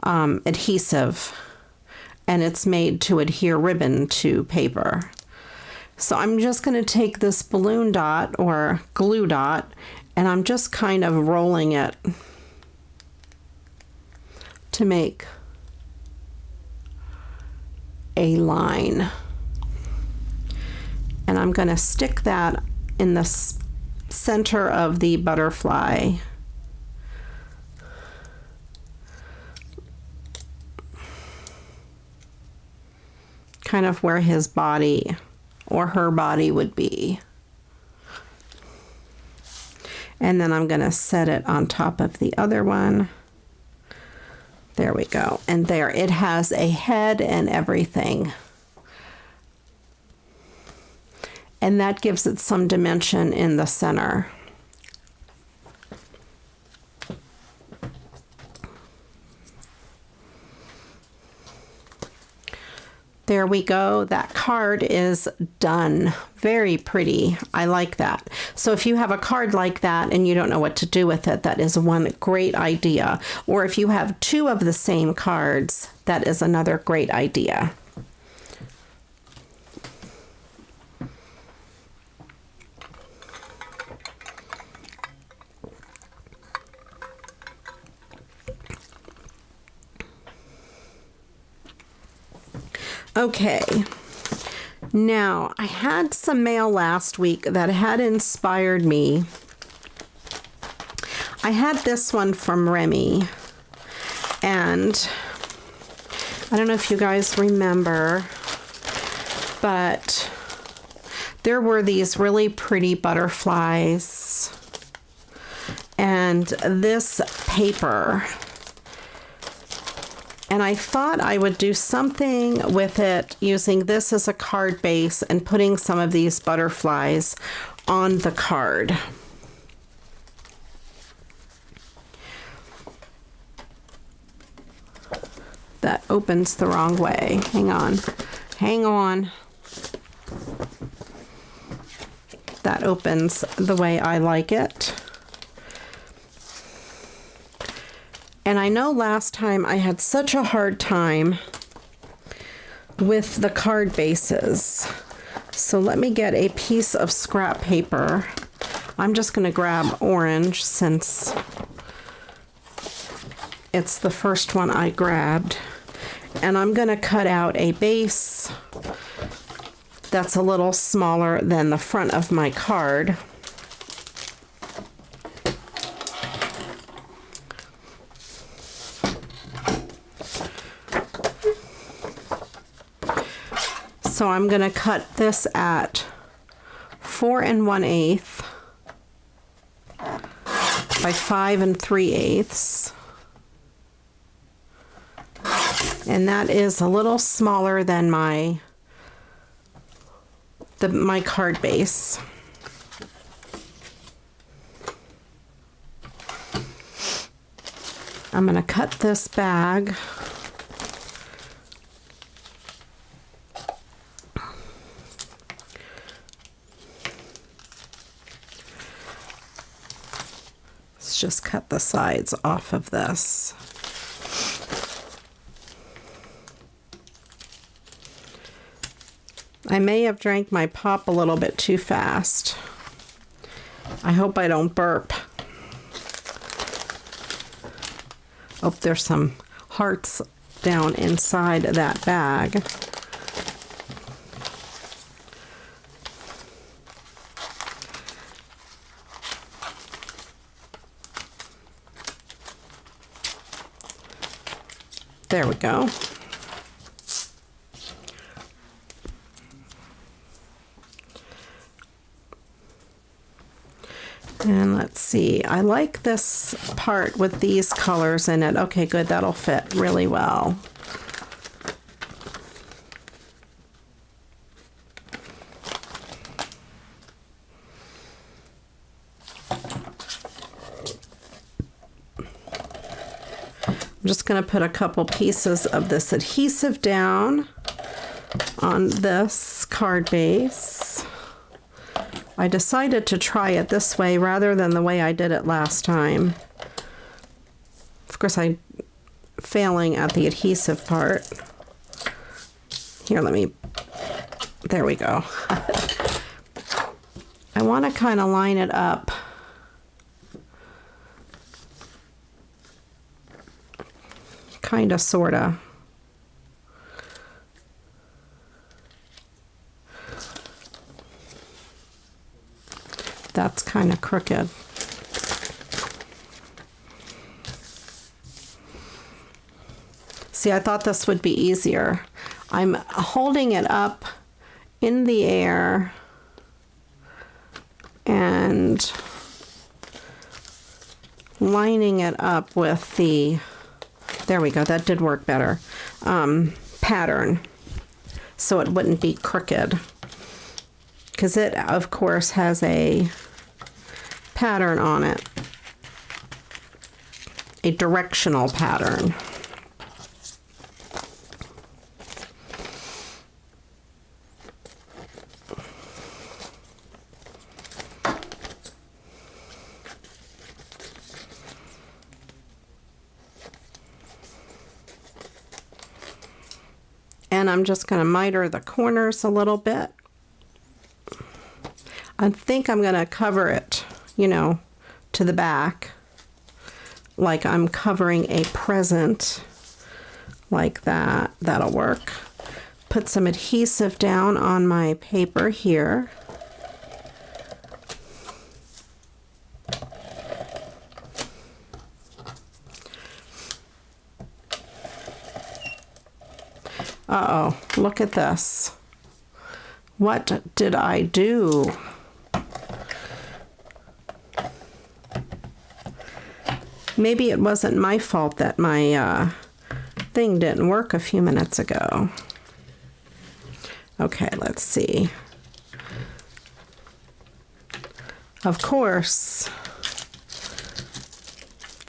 adhesive, and it's made to adhere ribbon to paper. So I'm just going to take this balloon dot or glue dot, and I'm just kind of rolling it to make a line. And I'm going to stick that in the center of the butterfly. Kind of where his body or her body would be. And then I'm going to set it on top of the other one. There we go. And there, it has a head and everything. And that gives it some dimension in the center. There we go. That card is done. Very pretty. I like that. So if you have a card like that and you don't know what to do with it, that is one great idea. Or if you have two of the same cards, that is another great idea. Okay, now I had some mail last week that had inspired me. I had this one from Remy, and I don't know if you guys remember, but there were these really pretty butterflies, and this paper. And I thought I would do something with it using this as a card base and putting some of these butterflies on the card. That opens the wrong way. Hang on. Hang on. That opens the way I like it. And I know last time I had such a hard time with the card bases. So let me get a piece of scrap paper. I'm just going to grab orange since it's the first one I grabbed. And I'm going to cut out a base that's a little smaller than the front of my card. So I'm going to cut this at 4 1/8 by 5 3/8. And that is a little smaller than my card base. I'm going to cut this bag. Just cut the sides off of this. I may have drank my pop a little bit too fast. I hope I don't burp. Oh, there's some hearts down inside that bag. There we go. And let's see, I like this part with these colors in it. Okay, good, that'll fit really well. I'm just going to put a couple pieces of this adhesive down on this card base. I decided to try it this way rather than the way I did it last time. Of course, I'm failing at the adhesive part. Here, there we go. I want to kind of line it up. Kind of, sort of. That's kind of crooked. See, I thought this would be easier. I'm holding it up in the air and lining it up with the, there we go, that did work better, pattern, so it wouldn't be crooked. Because it, of course, has a pattern on it, a directional pattern. And I'm just going to miter the corners a little bit. I think I'm going to cover it, you know, to the back, like I'm covering a present, like that. That'll work. Put some adhesive down on my paper here. Uh-oh, look at this. What did I do? Maybe it wasn't my fault that my thing didn't work a few minutes ago. Okay, let's see. Of course,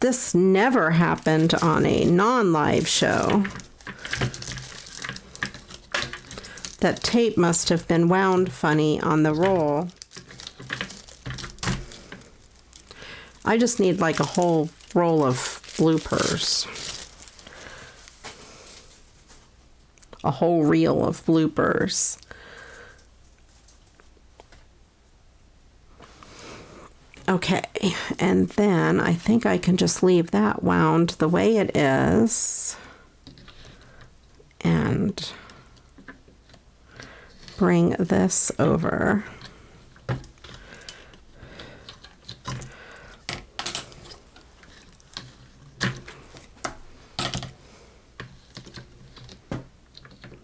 this never happened on a non-live show. That tape must have been wound funny on the roll. I just need like a whole roll of bloopers. A whole reel of bloopers. Okay, and then I think I can just leave that wound the way it is. And bring this over.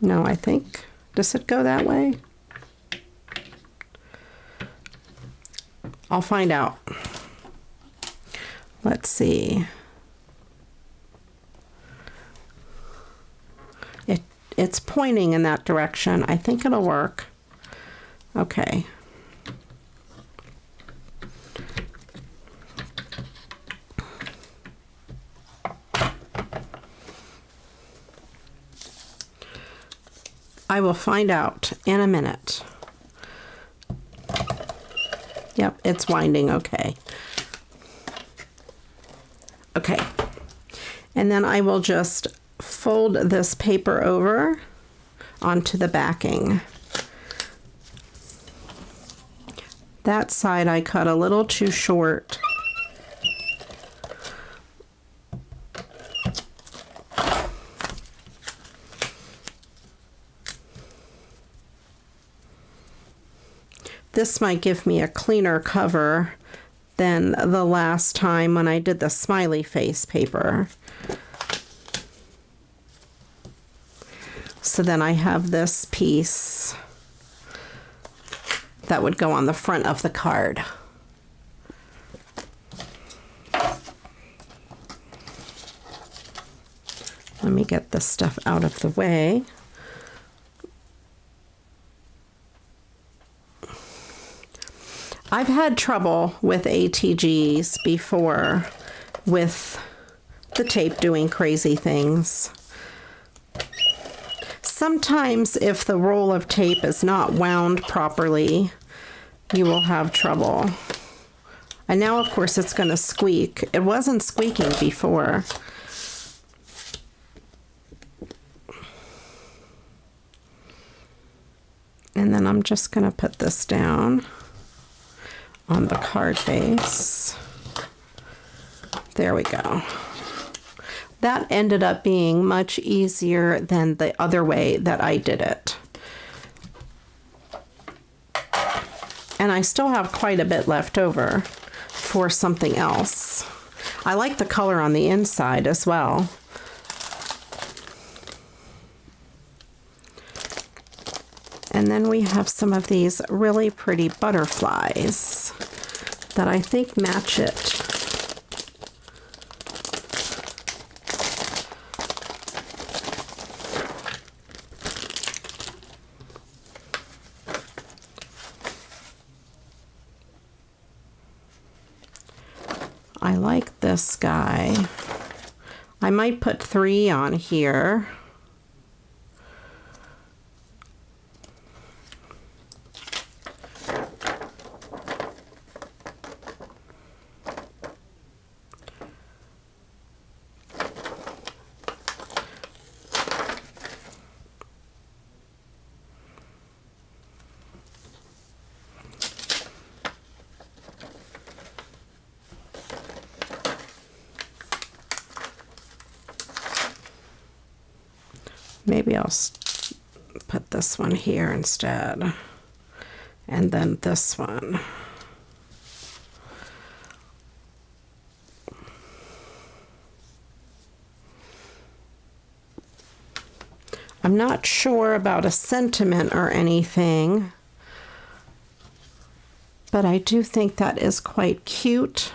No, I think, does it go that way? I'll find out. Let's see. It's pointing in that direction. I think it'll work. Okay. I will find out in a minute. Yep, it's winding okay. Okay. And then I will just fold this paper over onto the backing. That side I cut a little too short. This might give me a cleaner cover than the last time when I did the smiley face paper. So then I have this piece that would go on the front of the card. this stuff out of the way. I've had trouble with ATGs before with the tape doing crazy things. Sometimes if the roll of tape is not wound properly, you will have trouble. And now, of course, it's going to squeak. It wasn't squeaking before. And then I'm just going to put this down on the card base. There we go. That ended up being much easier than the other way that I did it. And I still have quite a bit left over for something else. I like the color on the inside as well. And then we have some of these really pretty butterflies that I think match it. I like this guy. I might put 3 on here. Maybe I'll put this one here instead, and then this one. I'm not sure about a sentiment or anything, but I do think that is quite cute.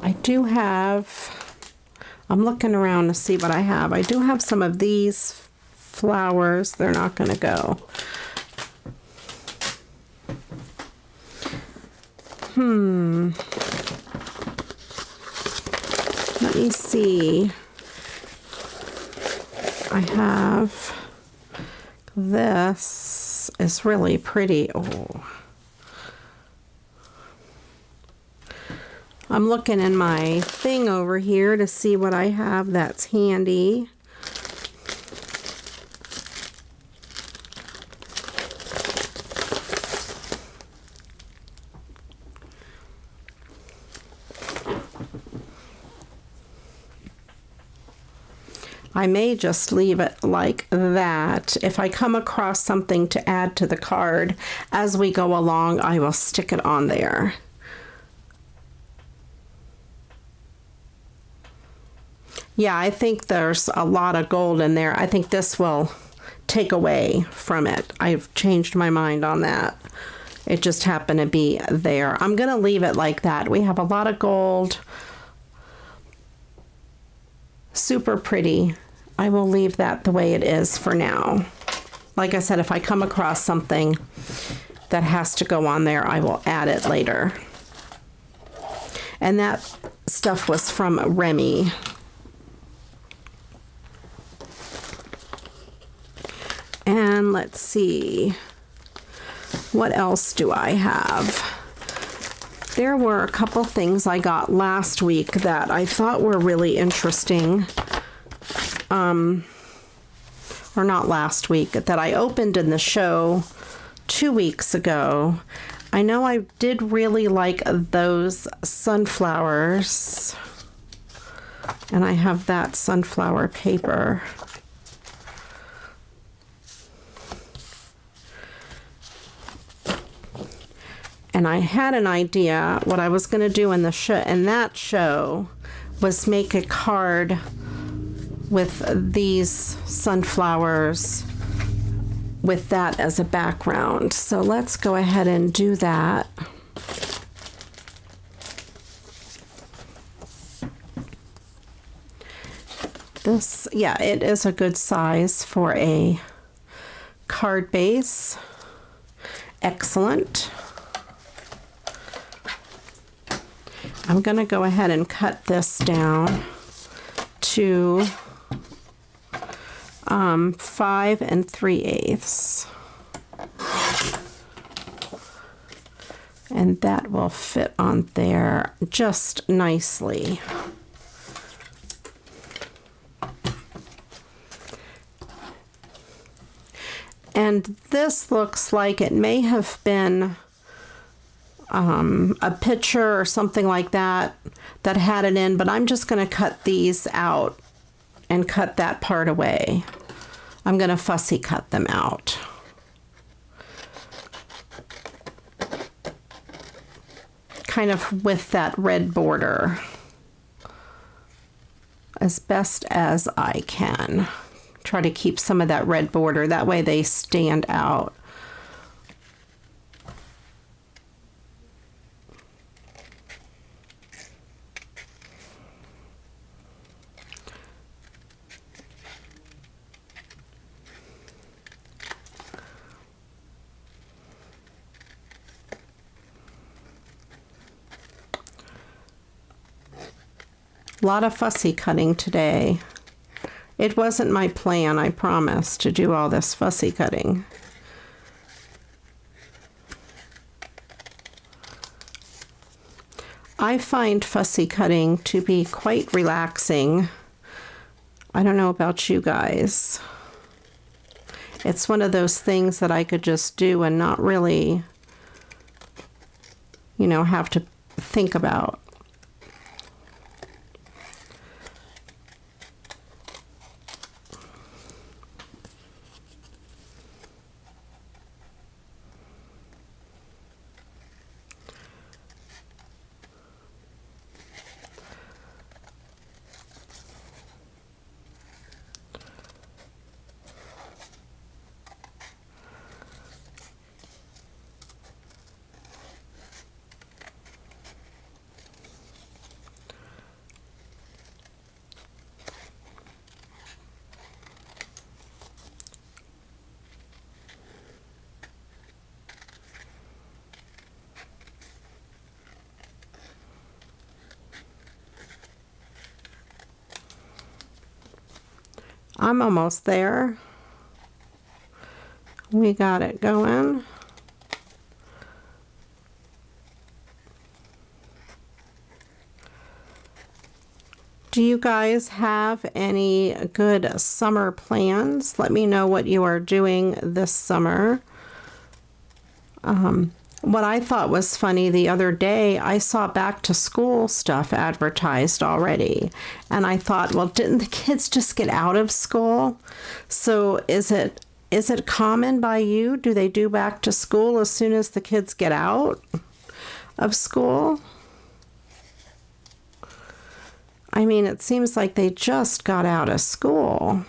I do have, I'm looking around to see what I have. I do have some of these flowers. They're not going to go. Let me see. I have, this is really pretty. Oh. I'm looking in my thing over here to see what I have that's handy. I may just leave it like that. If I come across something to add to the card as we go along, I will stick it on there. Yeah, I think there's a lot of gold in there. I think this will take away from it. I've changed my mind on that. It just happened to be there. I'm going to leave it like that. We have a lot of gold. Super pretty. I will leave that the way it is for now. Like I said, if I come across something that has to go on there, I will add it later. And that stuff was from Remy. And let's see, what else do I have? There were a couple things I got last week that I thought were really interesting. Or not last week, that I opened in the show 2 weeks ago. I know I did really like those sunflowers. And I have that sunflower paper. And I had an idea what I was going to do in the show, in that show, was make a card with these sunflowers with that as a background. So let's go ahead and do that. This, yeah, it is a good size for a card base. Excellent. I'm going to go ahead and cut this down to 5 3/8. And that will fit on there just nicely. And this looks like it may have been a picture or something like that that had it in, but I'm just going to cut these out and cut that part away. I'm going to fussy cut them out. Kind of with that red border as best as I can. Try to keep some of that red border, that way they stand out. A lot of fussy cutting today. It wasn't my plan, I promise, to do all this fussy cutting. I find fussy cutting to be quite relaxing. I don't know about you guys. It's one of those things that I could just do and not really, you know, have to think about. I'm almost there. We got it going. Do you guys have any good summer plans? Let me know what you are doing this summer. What I thought was funny the other day, I saw back to school stuff advertised already. And I thought, well, didn't the kids just get out of school? So is it common by you? Do they do back to school as soon as the kids get out of school? I mean, it seems like they just got out of school.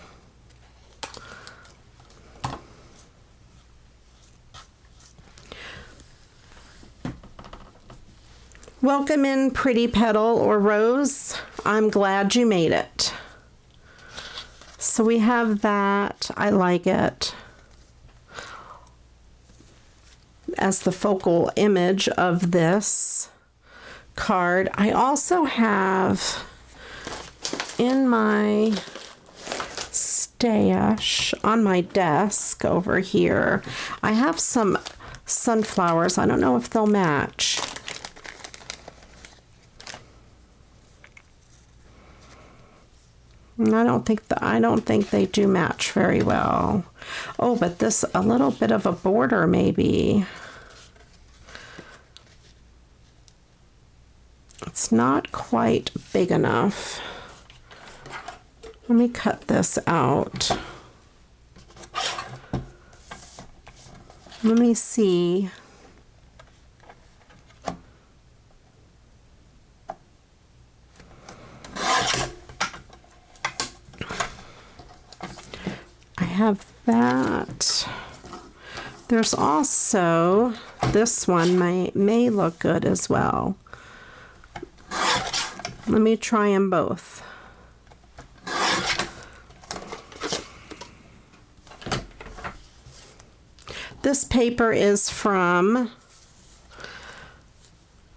Welcome in, Pretty Petal or Rose. I'm glad you made it. So we have that. I like it as the focal image of this card. I also have in my stash on my desk over here, I have some sunflowers. I don't know if they'll match. I don't think they do match very well. Oh, but this, a little bit of a border maybe. It's not quite big enough. Let me cut this out. Let me see. Have that. There's also this one may look good as well. Let me try them both. This paper is from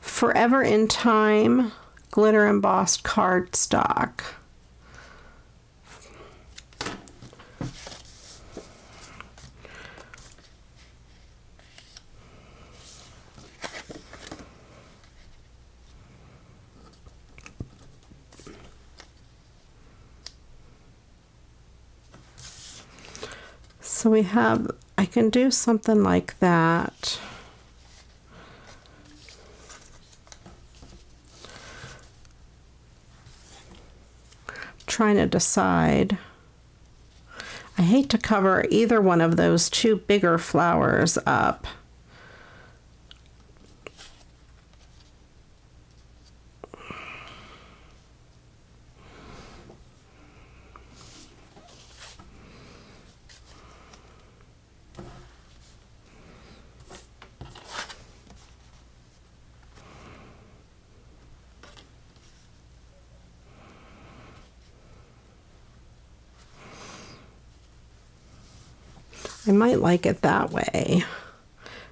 Forever in Time glitter embossed cardstock. So we have, I can do something like that. Trying to decide. I hate to cover either one of those two bigger flowers up. I might like it that way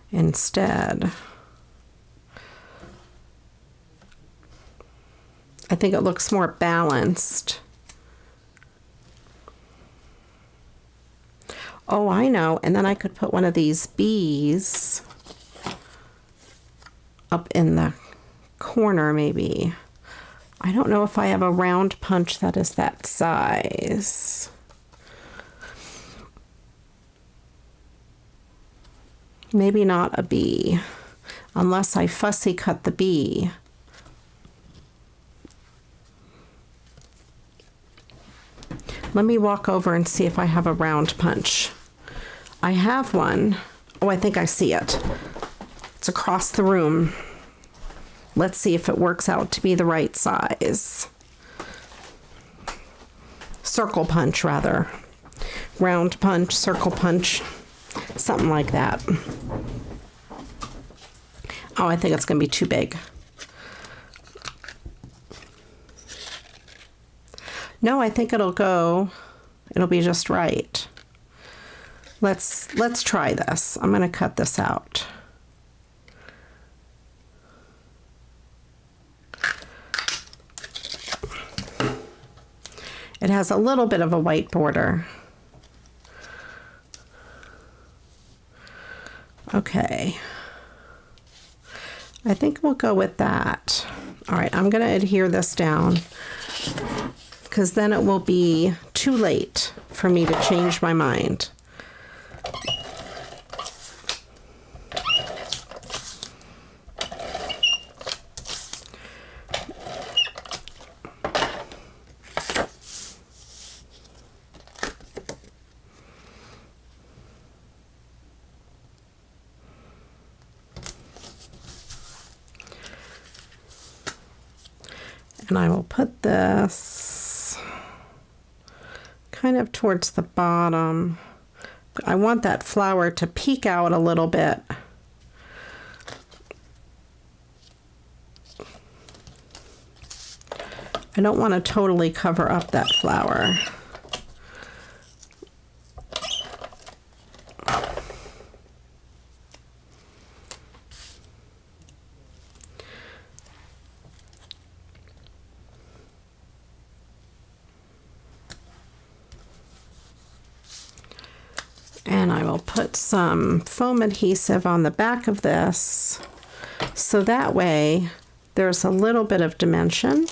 instead. I think it looks more balanced. Oh, I know. And then I could put one of these bees up in the corner maybe. I don't know if I have a round punch that is that size. Maybe not a bee, unless I fussy cut the bee. Let me walk over and see if I have a round punch. I have one. Oh, I think I see it. It's across the room. Let's see if it works out to be the right size. Circle punch, rather. Round punch, circle punch. Something like that. Oh, I think it's going to be too big. No, I think it'll be just right. Let's try this. I'm going to cut this out. It has a little bit of a white border. Okay, I think we'll go with that. All right, I'm going to adhere this down because then it will be too late for me to change my mind. And I will put this kind of towards the bottom. I want that flower to peek out a little bit. I don't want to totally cover up that flower. And I will put some foam adhesive on the back of this, so that way there's a little bit of dimension.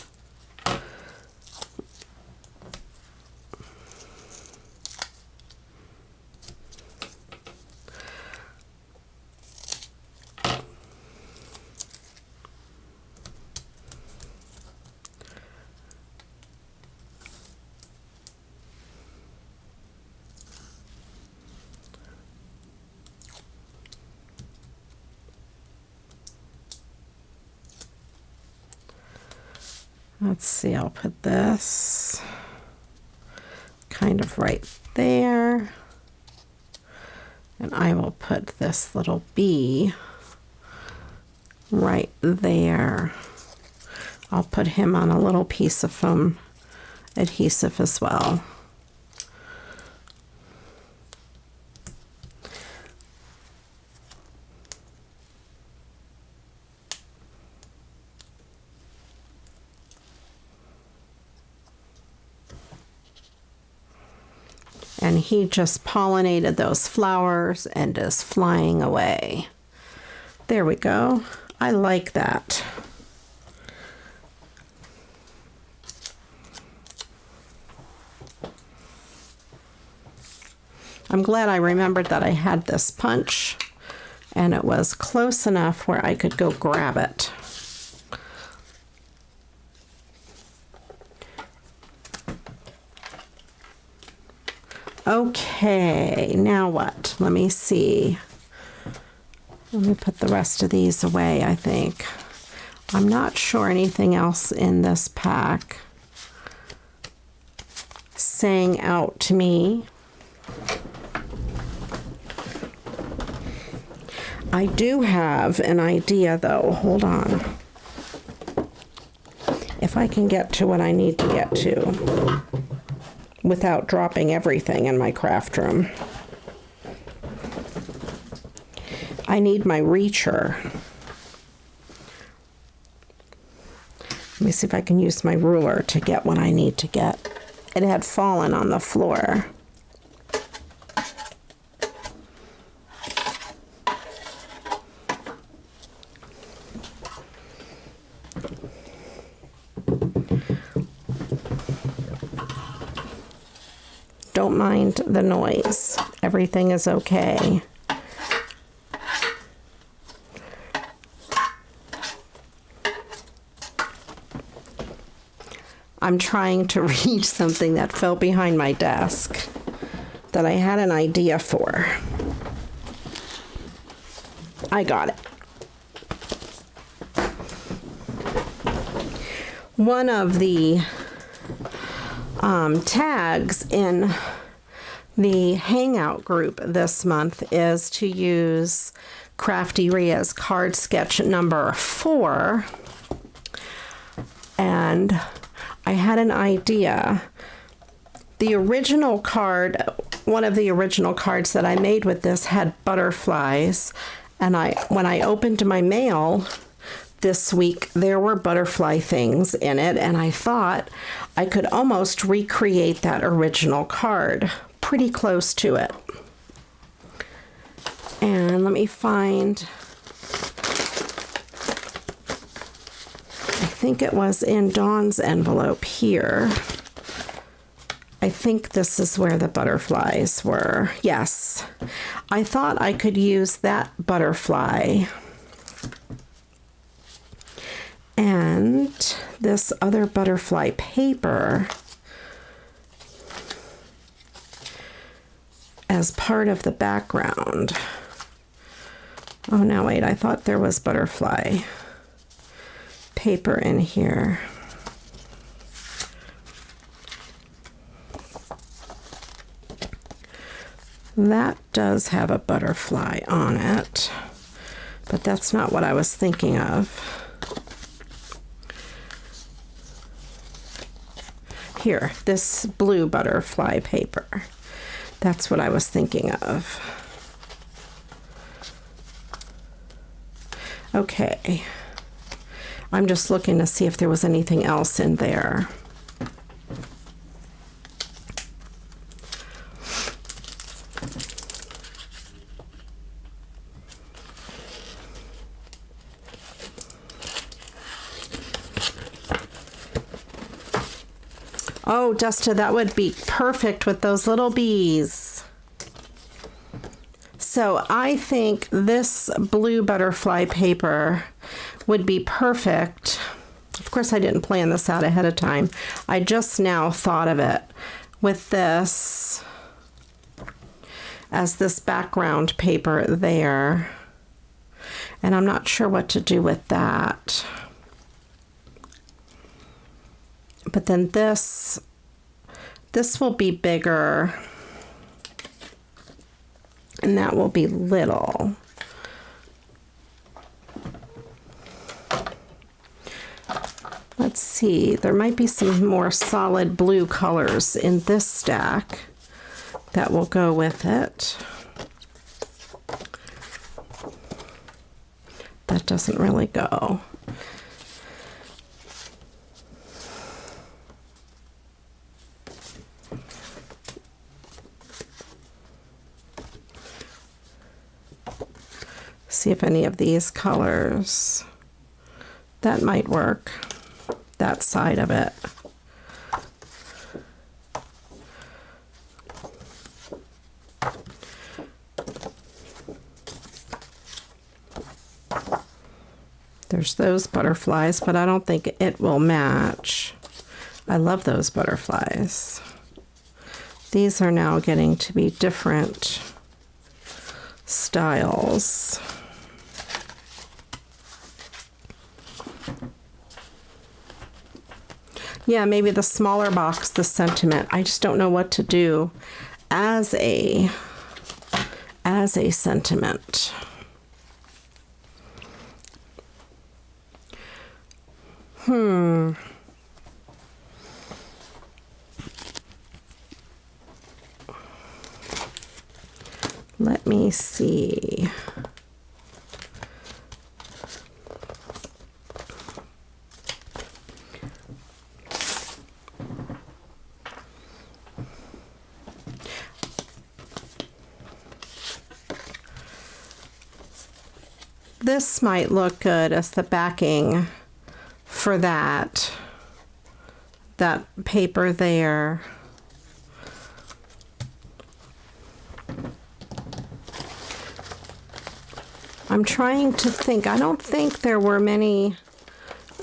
Let's see, I'll put this kind of right there. And I will put this little bee right there. I'll put him on a little piece of foam adhesive as well. And he just pollinated those flowers and is flying away. There we go. I like that. I'm glad I remembered that I had this punch and it was close enough where I could go grab it. Okay, now what? Let me see. Let me put the rest of these away, I think. I'm not sure anything else in this pack sang out to me. I do have an idea though. Hold on. If I can get to what I need to get to without dropping everything in my craft room. I need my reacher. Let me see if I can use my ruler to get what I need to get. It had fallen on the floor. Don't mind the noise. Everything is okay. I'm trying to read something that fell behind my desk that I had an idea for. I got it. One of the tags in the Hangout group this month is to use CraftyRia's card sketch number 4. And I had an idea. The original card, one of the original cards that I made with this had butterflies. And when I opened my mail this week, there were butterfly things in it, and I thought I could almost recreate that original card, pretty close to it. And let me find, I think it was in Dawn's envelope here. I think this is where the butterflies were. Yes, I thought I could use that butterfly and this other butterfly paper as part of the background. Oh, no, wait, I thought there was butterfly paper in here. That does have a butterfly on it, but that's not what I was thinking of. Here, this blue butterfly paper. That's what I was thinking of. Okay. I'm just looking to see if there was anything else in there. Oh, Dusta, that would be perfect with those little bees. So I think this blue butterfly paper would be perfect. Of course, I didn't plan this out ahead of time. I just now thought of it with this as this background paper there. And I'm not sure what to do with that. But then this will be bigger, and that will be little. Let's see, there might be some more solid blue colors in this stack that will go with it. That doesn't really go. see if any of these colors, that might work, that side of it. There's those butterflies, but I don't think it will match. I love those butterflies. These are now getting to be different styles. Yeah, maybe the smaller box, the sentiment. I just don't know what to do as a sentiment. Let me see. This might look good as the backing for that paper there. I'm trying to think. I don't think there were many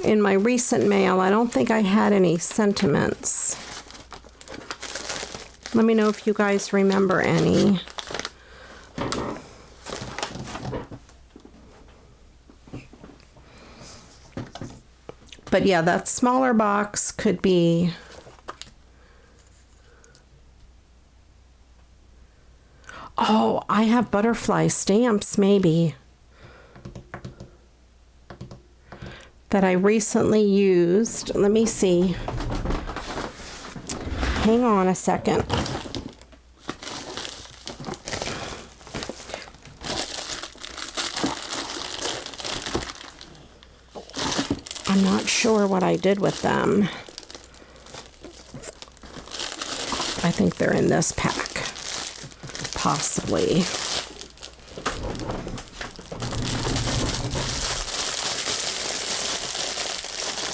in my recent mail. I don't think I had any sentiments. Let me know if you guys remember any. But yeah, that smaller box could be... Oh, I have butterfly stamps, maybe, that I recently used. Let me see. Hang on a second. I'm not sure what I did with them. I think they're in this pack, possibly.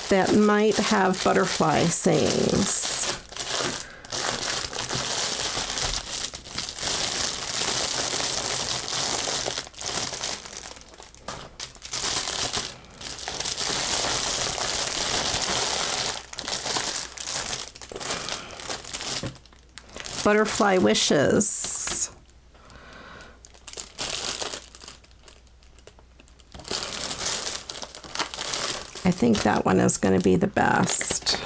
That might have butterfly sayings. Butterfly wishes. I think that one is going to be the best.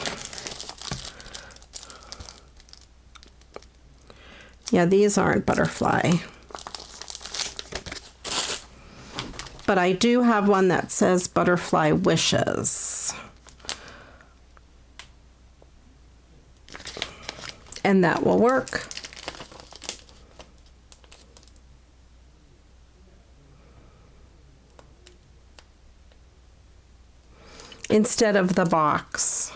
Yeah, these aren't butterfly. But I do have one that says butterfly wishes. And that will work. Instead of the box.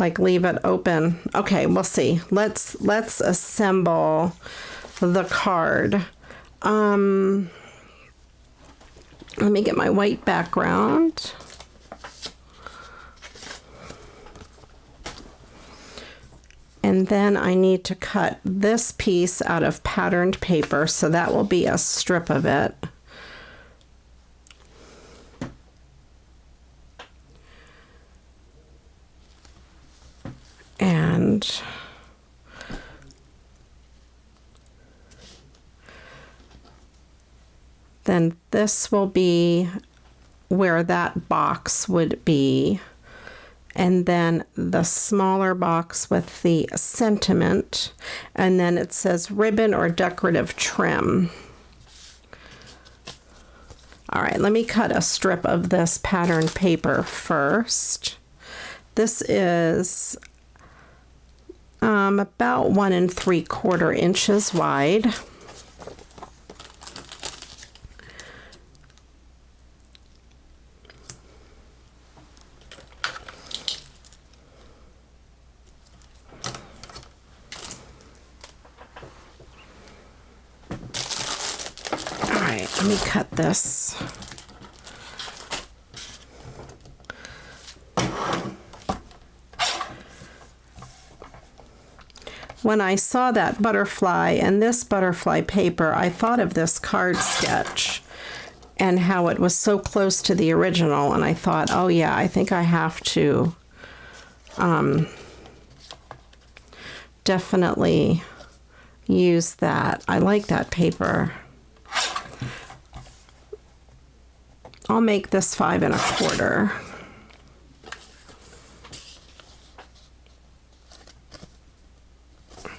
Like leave it open. Okay, we'll see. Let's assemble the card. Let me get my white background. And then I need to cut this piece out of patterned paper, so that will be a strip of it. And then this will be where that box would be. And then the smaller box with the sentiment, and then it says ribbon or decorative trim. All right, let me cut a strip of this patterned paper first. This is about 1 3/4 inches wide. Let me cut this. When I saw that butterfly and this butterfly paper, I thought of this card sketch and how it was so close to the original, and I thought, oh yeah, I think I have to definitely use that. I like that paper. I'll make this 5 1/4.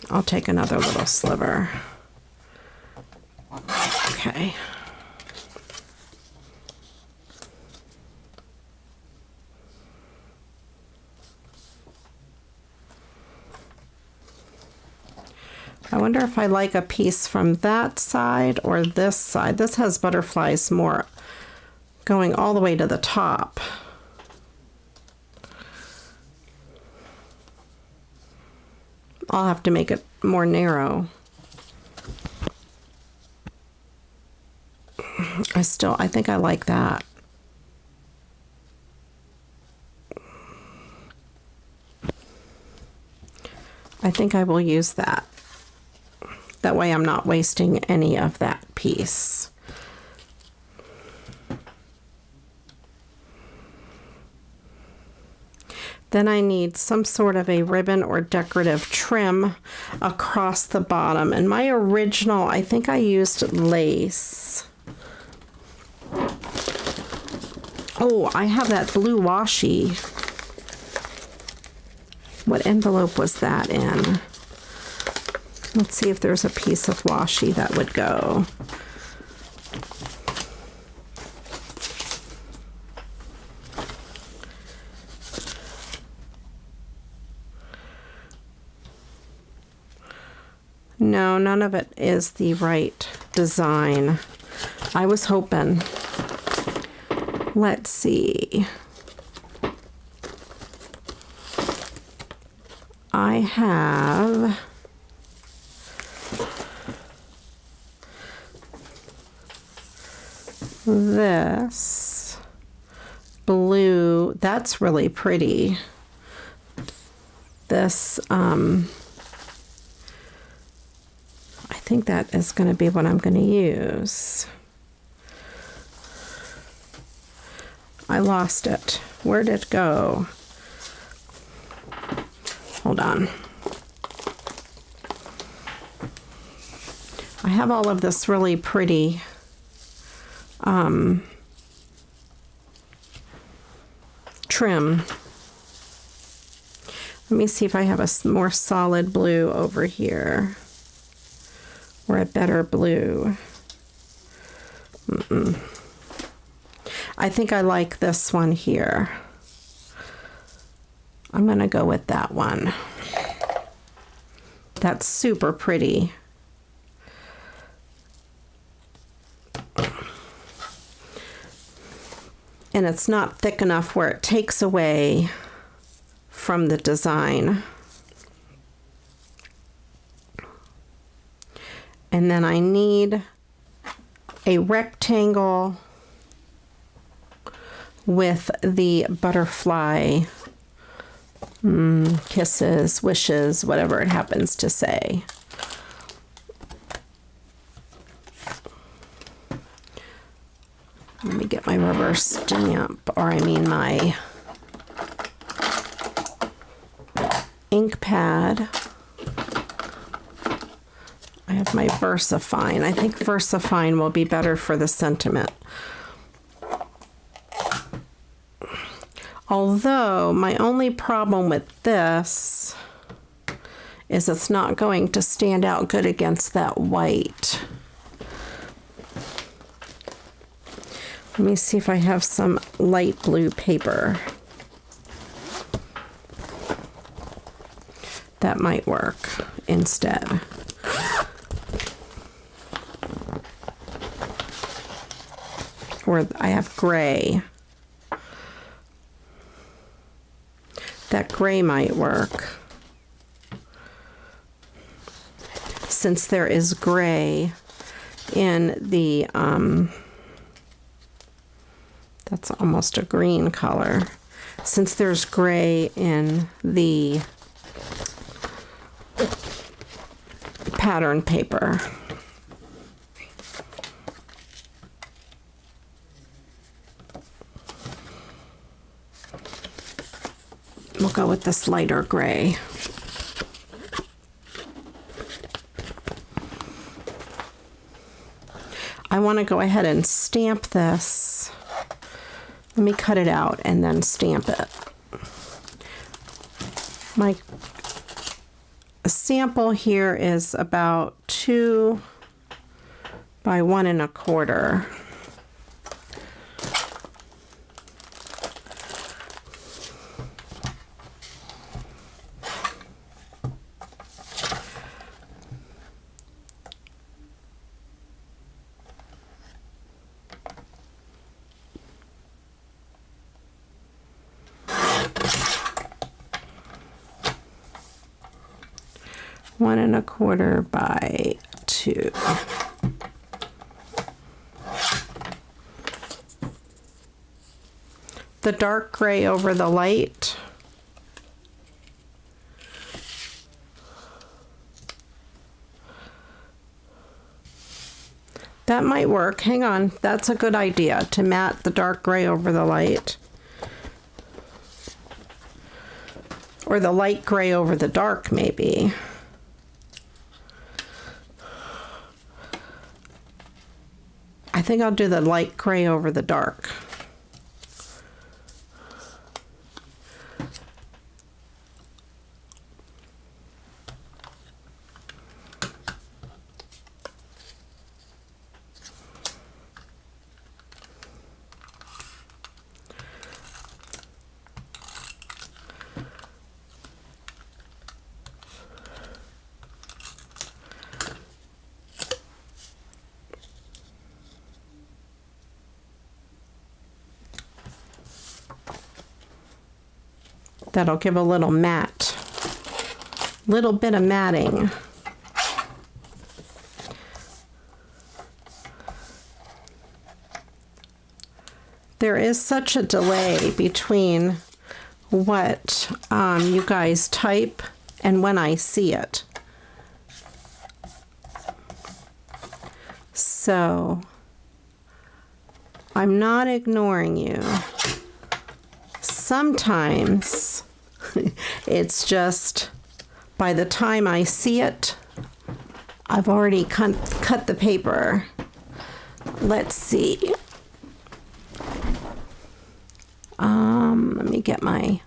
I'll take another little sliver. Okay. I wonder if I like a piece from that side or this side. This has butterflies more going all the way to the top. I'll have to make it more narrow. I think I like that. I think I will use that. That way I'm not wasting any of that piece. Then I need some sort of a ribbon or decorative trim across the bottom. And my original, I think I used lace. Oh, I have that blue washi. What envelope was that in? Let's see if there's a piece of washi that would go. No, none of it is the right design. I was hoping. Let's see. I have this blue. That's really pretty. This, I think that is going to be what I'm going to use. I lost it. Where did it go? Hold on. I have all of this really pretty trim. Let me see if I have a more solid blue over here. Or a better blue. I think I like this one here. I'm going to go with that one. That's super pretty. And it's not thick enough where it takes away from the design. And then I need a rectangle with the butterfly kisses, wishes, whatever it happens to say. Let me get my rubber stamp, or I mean my ink pad. I have my VersaFine. I think VersaFine will be better for the sentiment. Although, my only problem with this is it's not going to stand out good against that white. Let me see if I have some light blue paper. That might work instead. Or I have gray. That gray might work. Since there is gray in the, that's almost a green color, since there's gray in the pattern paper. We'll go with this lighter gray. I want to go ahead and stamp this. Let me cut it out and then stamp it. My sample here is about 2 by 1 1/4. One and a quarter by 2. The dark gray over the light. That might work. Hang on. That's a good idea, to matte the dark gray over the light. Or the light gray over the dark, maybe. I think I'll do the light gray over the dark. That'll give a little matte, little bit of matting. There is such a delay between what you guys type and when I see it. So I'm not ignoring you. Sometimes it's just by the time I see it, I've already cut the paper. Let's see. Let me get my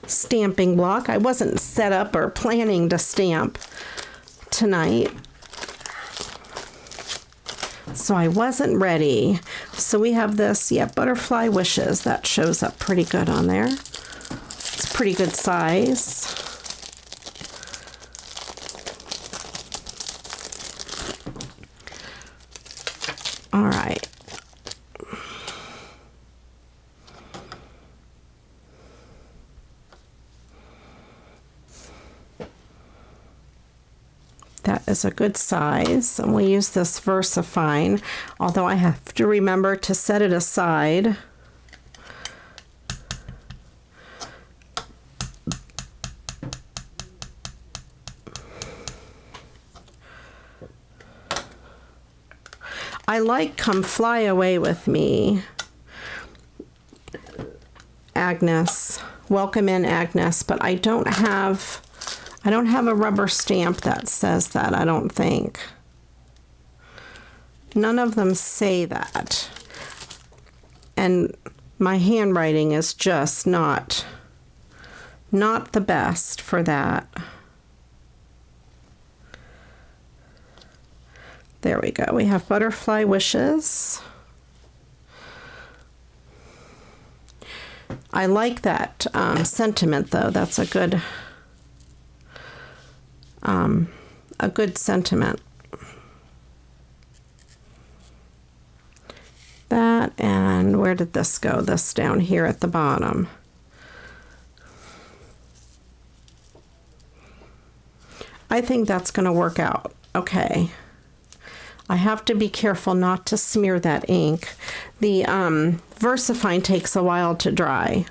stamping block. I wasn't set up or planning to stamp tonight, so I wasn't ready. So we have this, yeah, Butterfly Wishes. That shows up pretty good on there. It's a pretty good size. All right. That is a good size, and we'll use this VersaFine, although I have to remember to set it aside. I like Come Fly Away With Me, Agnes. Welcome in, Agnes, but I don't have a rubber stamp that says that, I don't think. None of them say that. And my handwriting is just not the best for that. There we go. We have Butterfly Wishes. I like that sentiment, though. That's a good sentiment. That, and where did this go? This down here at the bottom. I think that's going to work out. Okay. I have to be careful not to smear that ink. The VersaFine takes a while to dry.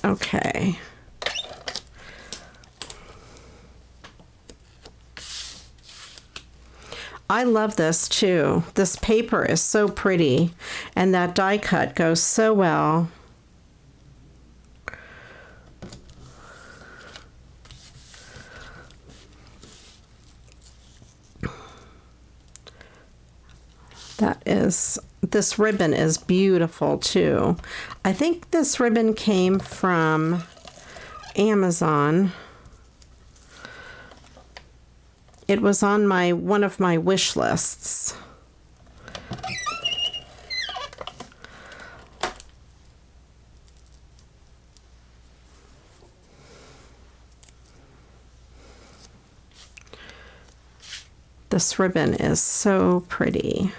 Okay. I love this too. This paper is so pretty, and that die cut goes so well. This ribbon is beautiful too. I think this ribbon came from Amazon. It was on one of my wish lists. This ribbon is so pretty.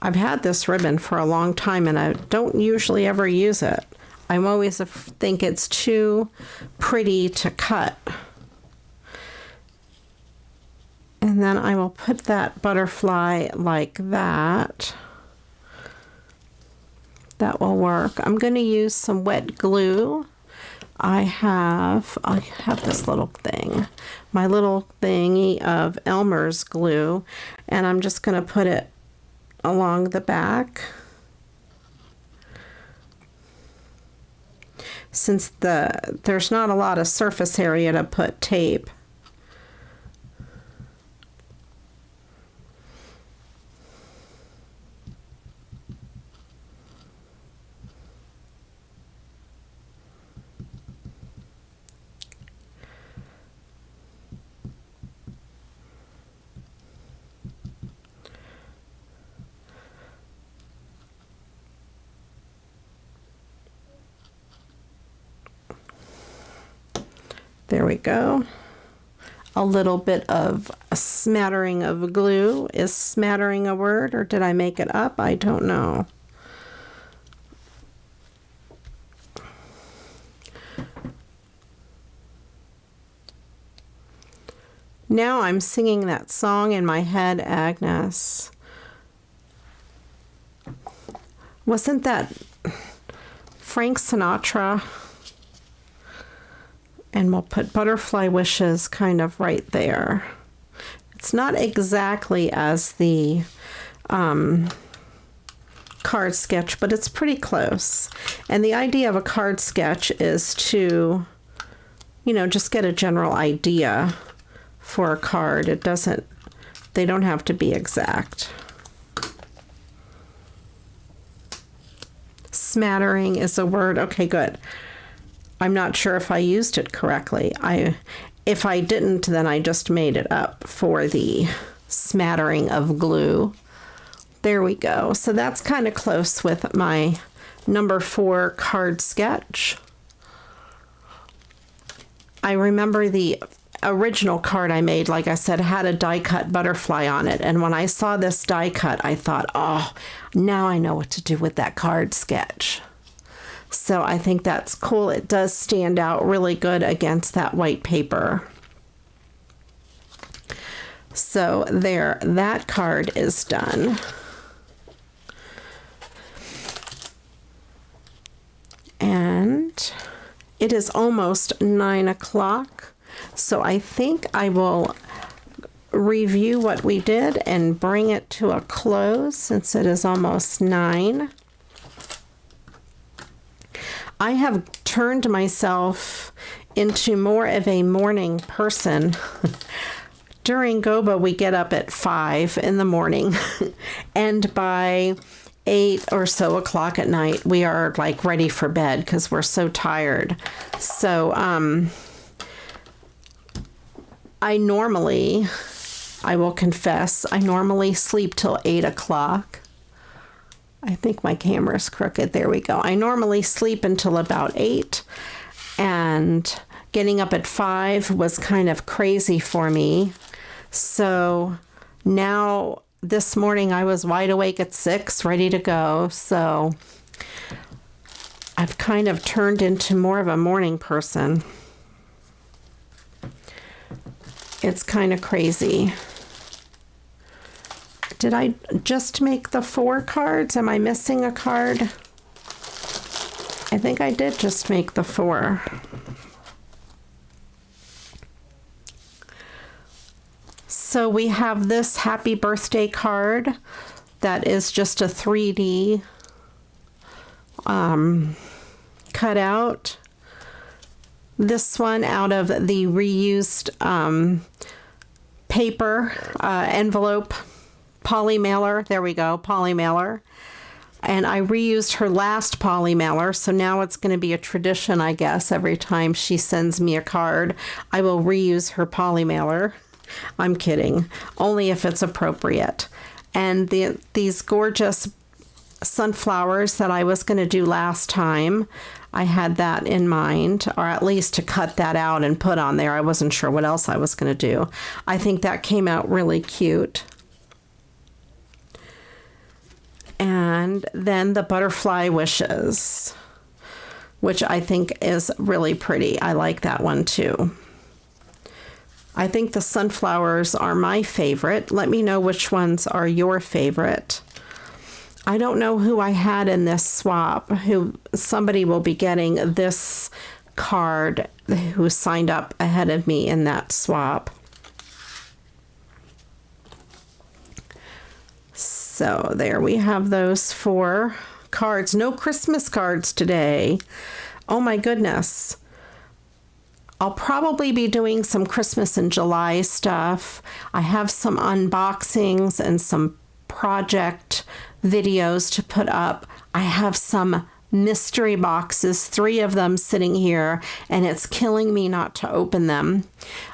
I've had this ribbon for a long time and I don't usually ever use it. I always think it's too pretty to cut. And then I will put that butterfly like that. That will work. I'm going to use some wet glue. I have this little thing, my little thingy of Elmer's glue, and I'm just going to put it along the back. Since there's not a lot of surface area to put tape. There we go. A little bit of a smattering of glue. Is smattering a word, or did I make it up? I don't know. Now I'm singing that song in my head, Agnes. Wasn't that Frank Sinatra? And we'll put butterfly wishes kind of right there. It's not exactly as the card sketch, but it's pretty close. And the idea of a card sketch is to, you know, just get a general idea for a card. They don't have to be exact. Smattering is a word. Okay, good. I'm not sure if I used it correctly. If I didn't, then I just made it up for the smattering of glue. There we go. So that's kind of close with my number 4 card sketch. I remember the original card I made, like I said, had a die cut butterfly on it. And when I saw this die cut, I thought, oh, now I know what to do with that card sketch. So I think that's cool. It does stand out really good against that white paper. So there, that card is done. And it is almost 9 o'clock. So I think I will review what we did and bring it to a close since it is almost 9. I have turned myself into more of a morning person. During Goba, we get up at 5 in the morning, and by 8 or so o'clock at night, we are like ready for bed because we're so tired. So I will confess, I normally sleep till 8 o'clock. I think my camera's crooked. There we go. I normally sleep until about 8, and getting up at 5 was kind of crazy for me. So now this morning I was wide awake at 6, ready to go. So I've kind of turned into more of a morning person. It's kind of crazy. Did I just make the 4 cards? Am I missing a card? I think I did just make the 4. So we have this happy birthday card that is just a 3D cutout. This one out of the reused paper envelope poly mailer. There we go, poly mailer. And I reused her last poly mailer, so now it's going to be a tradition, I guess. Every time she sends me a card, I will reuse her poly mailer. I'm kidding, only if it's appropriate. And these gorgeous sunflowers that I was going to do last time, I had that in mind, or at least to cut that out and put on there. I wasn't sure what else I was going to do. I think that came out really cute. And then the butterfly wishes, which I think is really pretty. I like that one too. I think the sunflowers are my favorite. Let me know which ones are your favorite. I don't know who I had in this swap. Somebody will be getting this card who signed up ahead of me in that swap. So there we have those 4 cards. No Christmas cards today. Oh my goodness. I'll probably be doing some Christmas in July stuff. I have some unboxings and some project videos to put up. I have some mystery boxes, 3 of them sitting here, and it's killing me not to open them.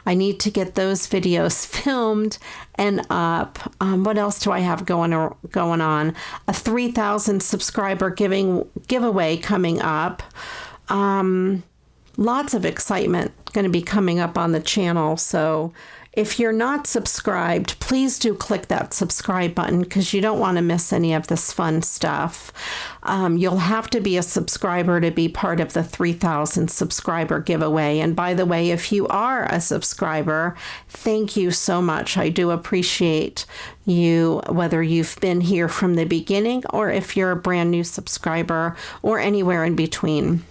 I need to get those videos filmed and up. What else do I have going on? A 3,000 subscriber giveaway coming up. Lots of excitement going to be coming up on the channel. So if you're not subscribed, please do click that subscribe button because you don't want to miss any of this fun stuff. You'll have to be a subscriber to be part of the 3,000 subscriber giveaway. And by the way, if you are a subscriber, thank you so much. I do appreciate you, whether you've been here from the beginning or if you're a brand new subscriber or anywhere in between.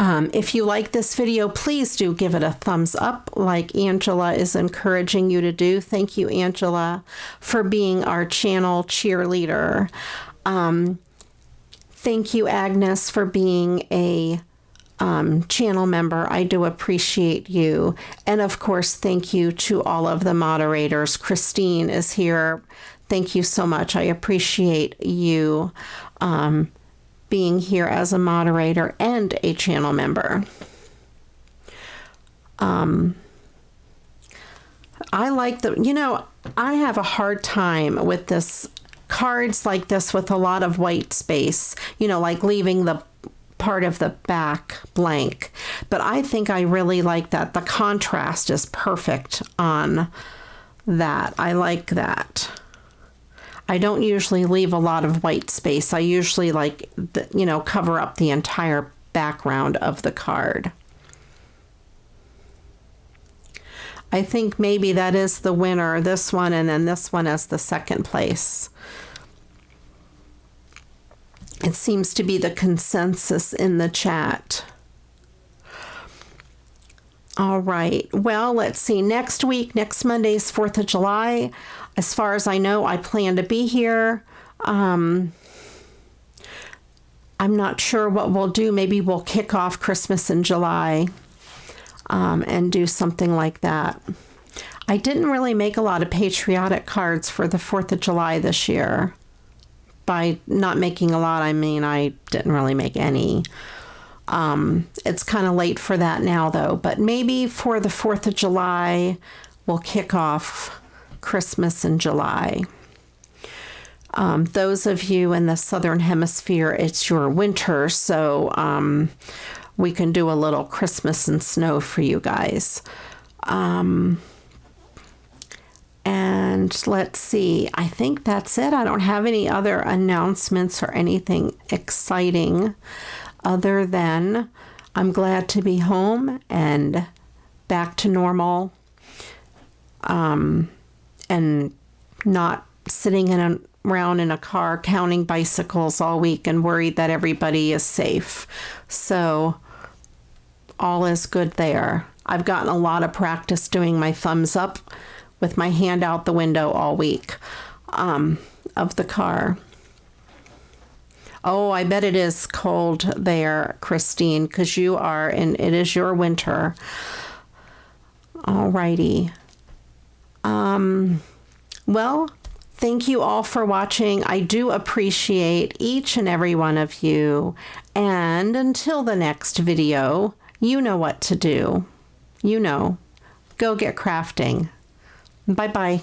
If you like this video, please do give it a thumbs up like Angela is encouraging you to do. Thank you, Angela, for being our channel cheerleader. Thank you, Agnes, for being a channel member. I do appreciate you. And of course, thank you to all of the moderators. Christine is here. Thank you so much. I appreciate you being here as a moderator and a channel member. I like I have a hard time with this cards like this with a lot of white space, like leaving the part of the back blank. But I think I really like that. The contrast is perfect on that. I like that. I don't usually leave a lot of white space. I usually cover up the entire background of the card. I think maybe that is the winner, this one, and then this one as the second place. It seems to be the consensus in the chat. All right. Well, let's see. Next Monday is 4th of July. As far as I know, I plan to be here. I'm not sure what we'll do. Maybe we'll kick off Christmas in July and do something like that. I didn't really make a lot of patriotic cards for the 4th of July this year. By not making a lot, I mean I didn't really make any. It's kind of late for that now, though, but maybe for the 4th of July, we'll kick off Christmas in July. Those of you in the Southern Hemisphere, it's your winter, so we can do a little Christmas and snow for you guys. And let's see, I think that's it. I don't have any other announcements or anything exciting other than I'm glad to be home and back to normal, and not sitting around in a car counting bicycles all week and worried that everybody is safe. So all is good there. I've gotten a lot of practice doing my thumbs up with my hand out the window all week of the car. Oh, I bet it is cold there, Christine, because you are, and it is your winter. All righty. Well, thank you all for watching. I do appreciate each and every one of you. And until the next video, you know what to do. You know, go get crafting. Bye-bye.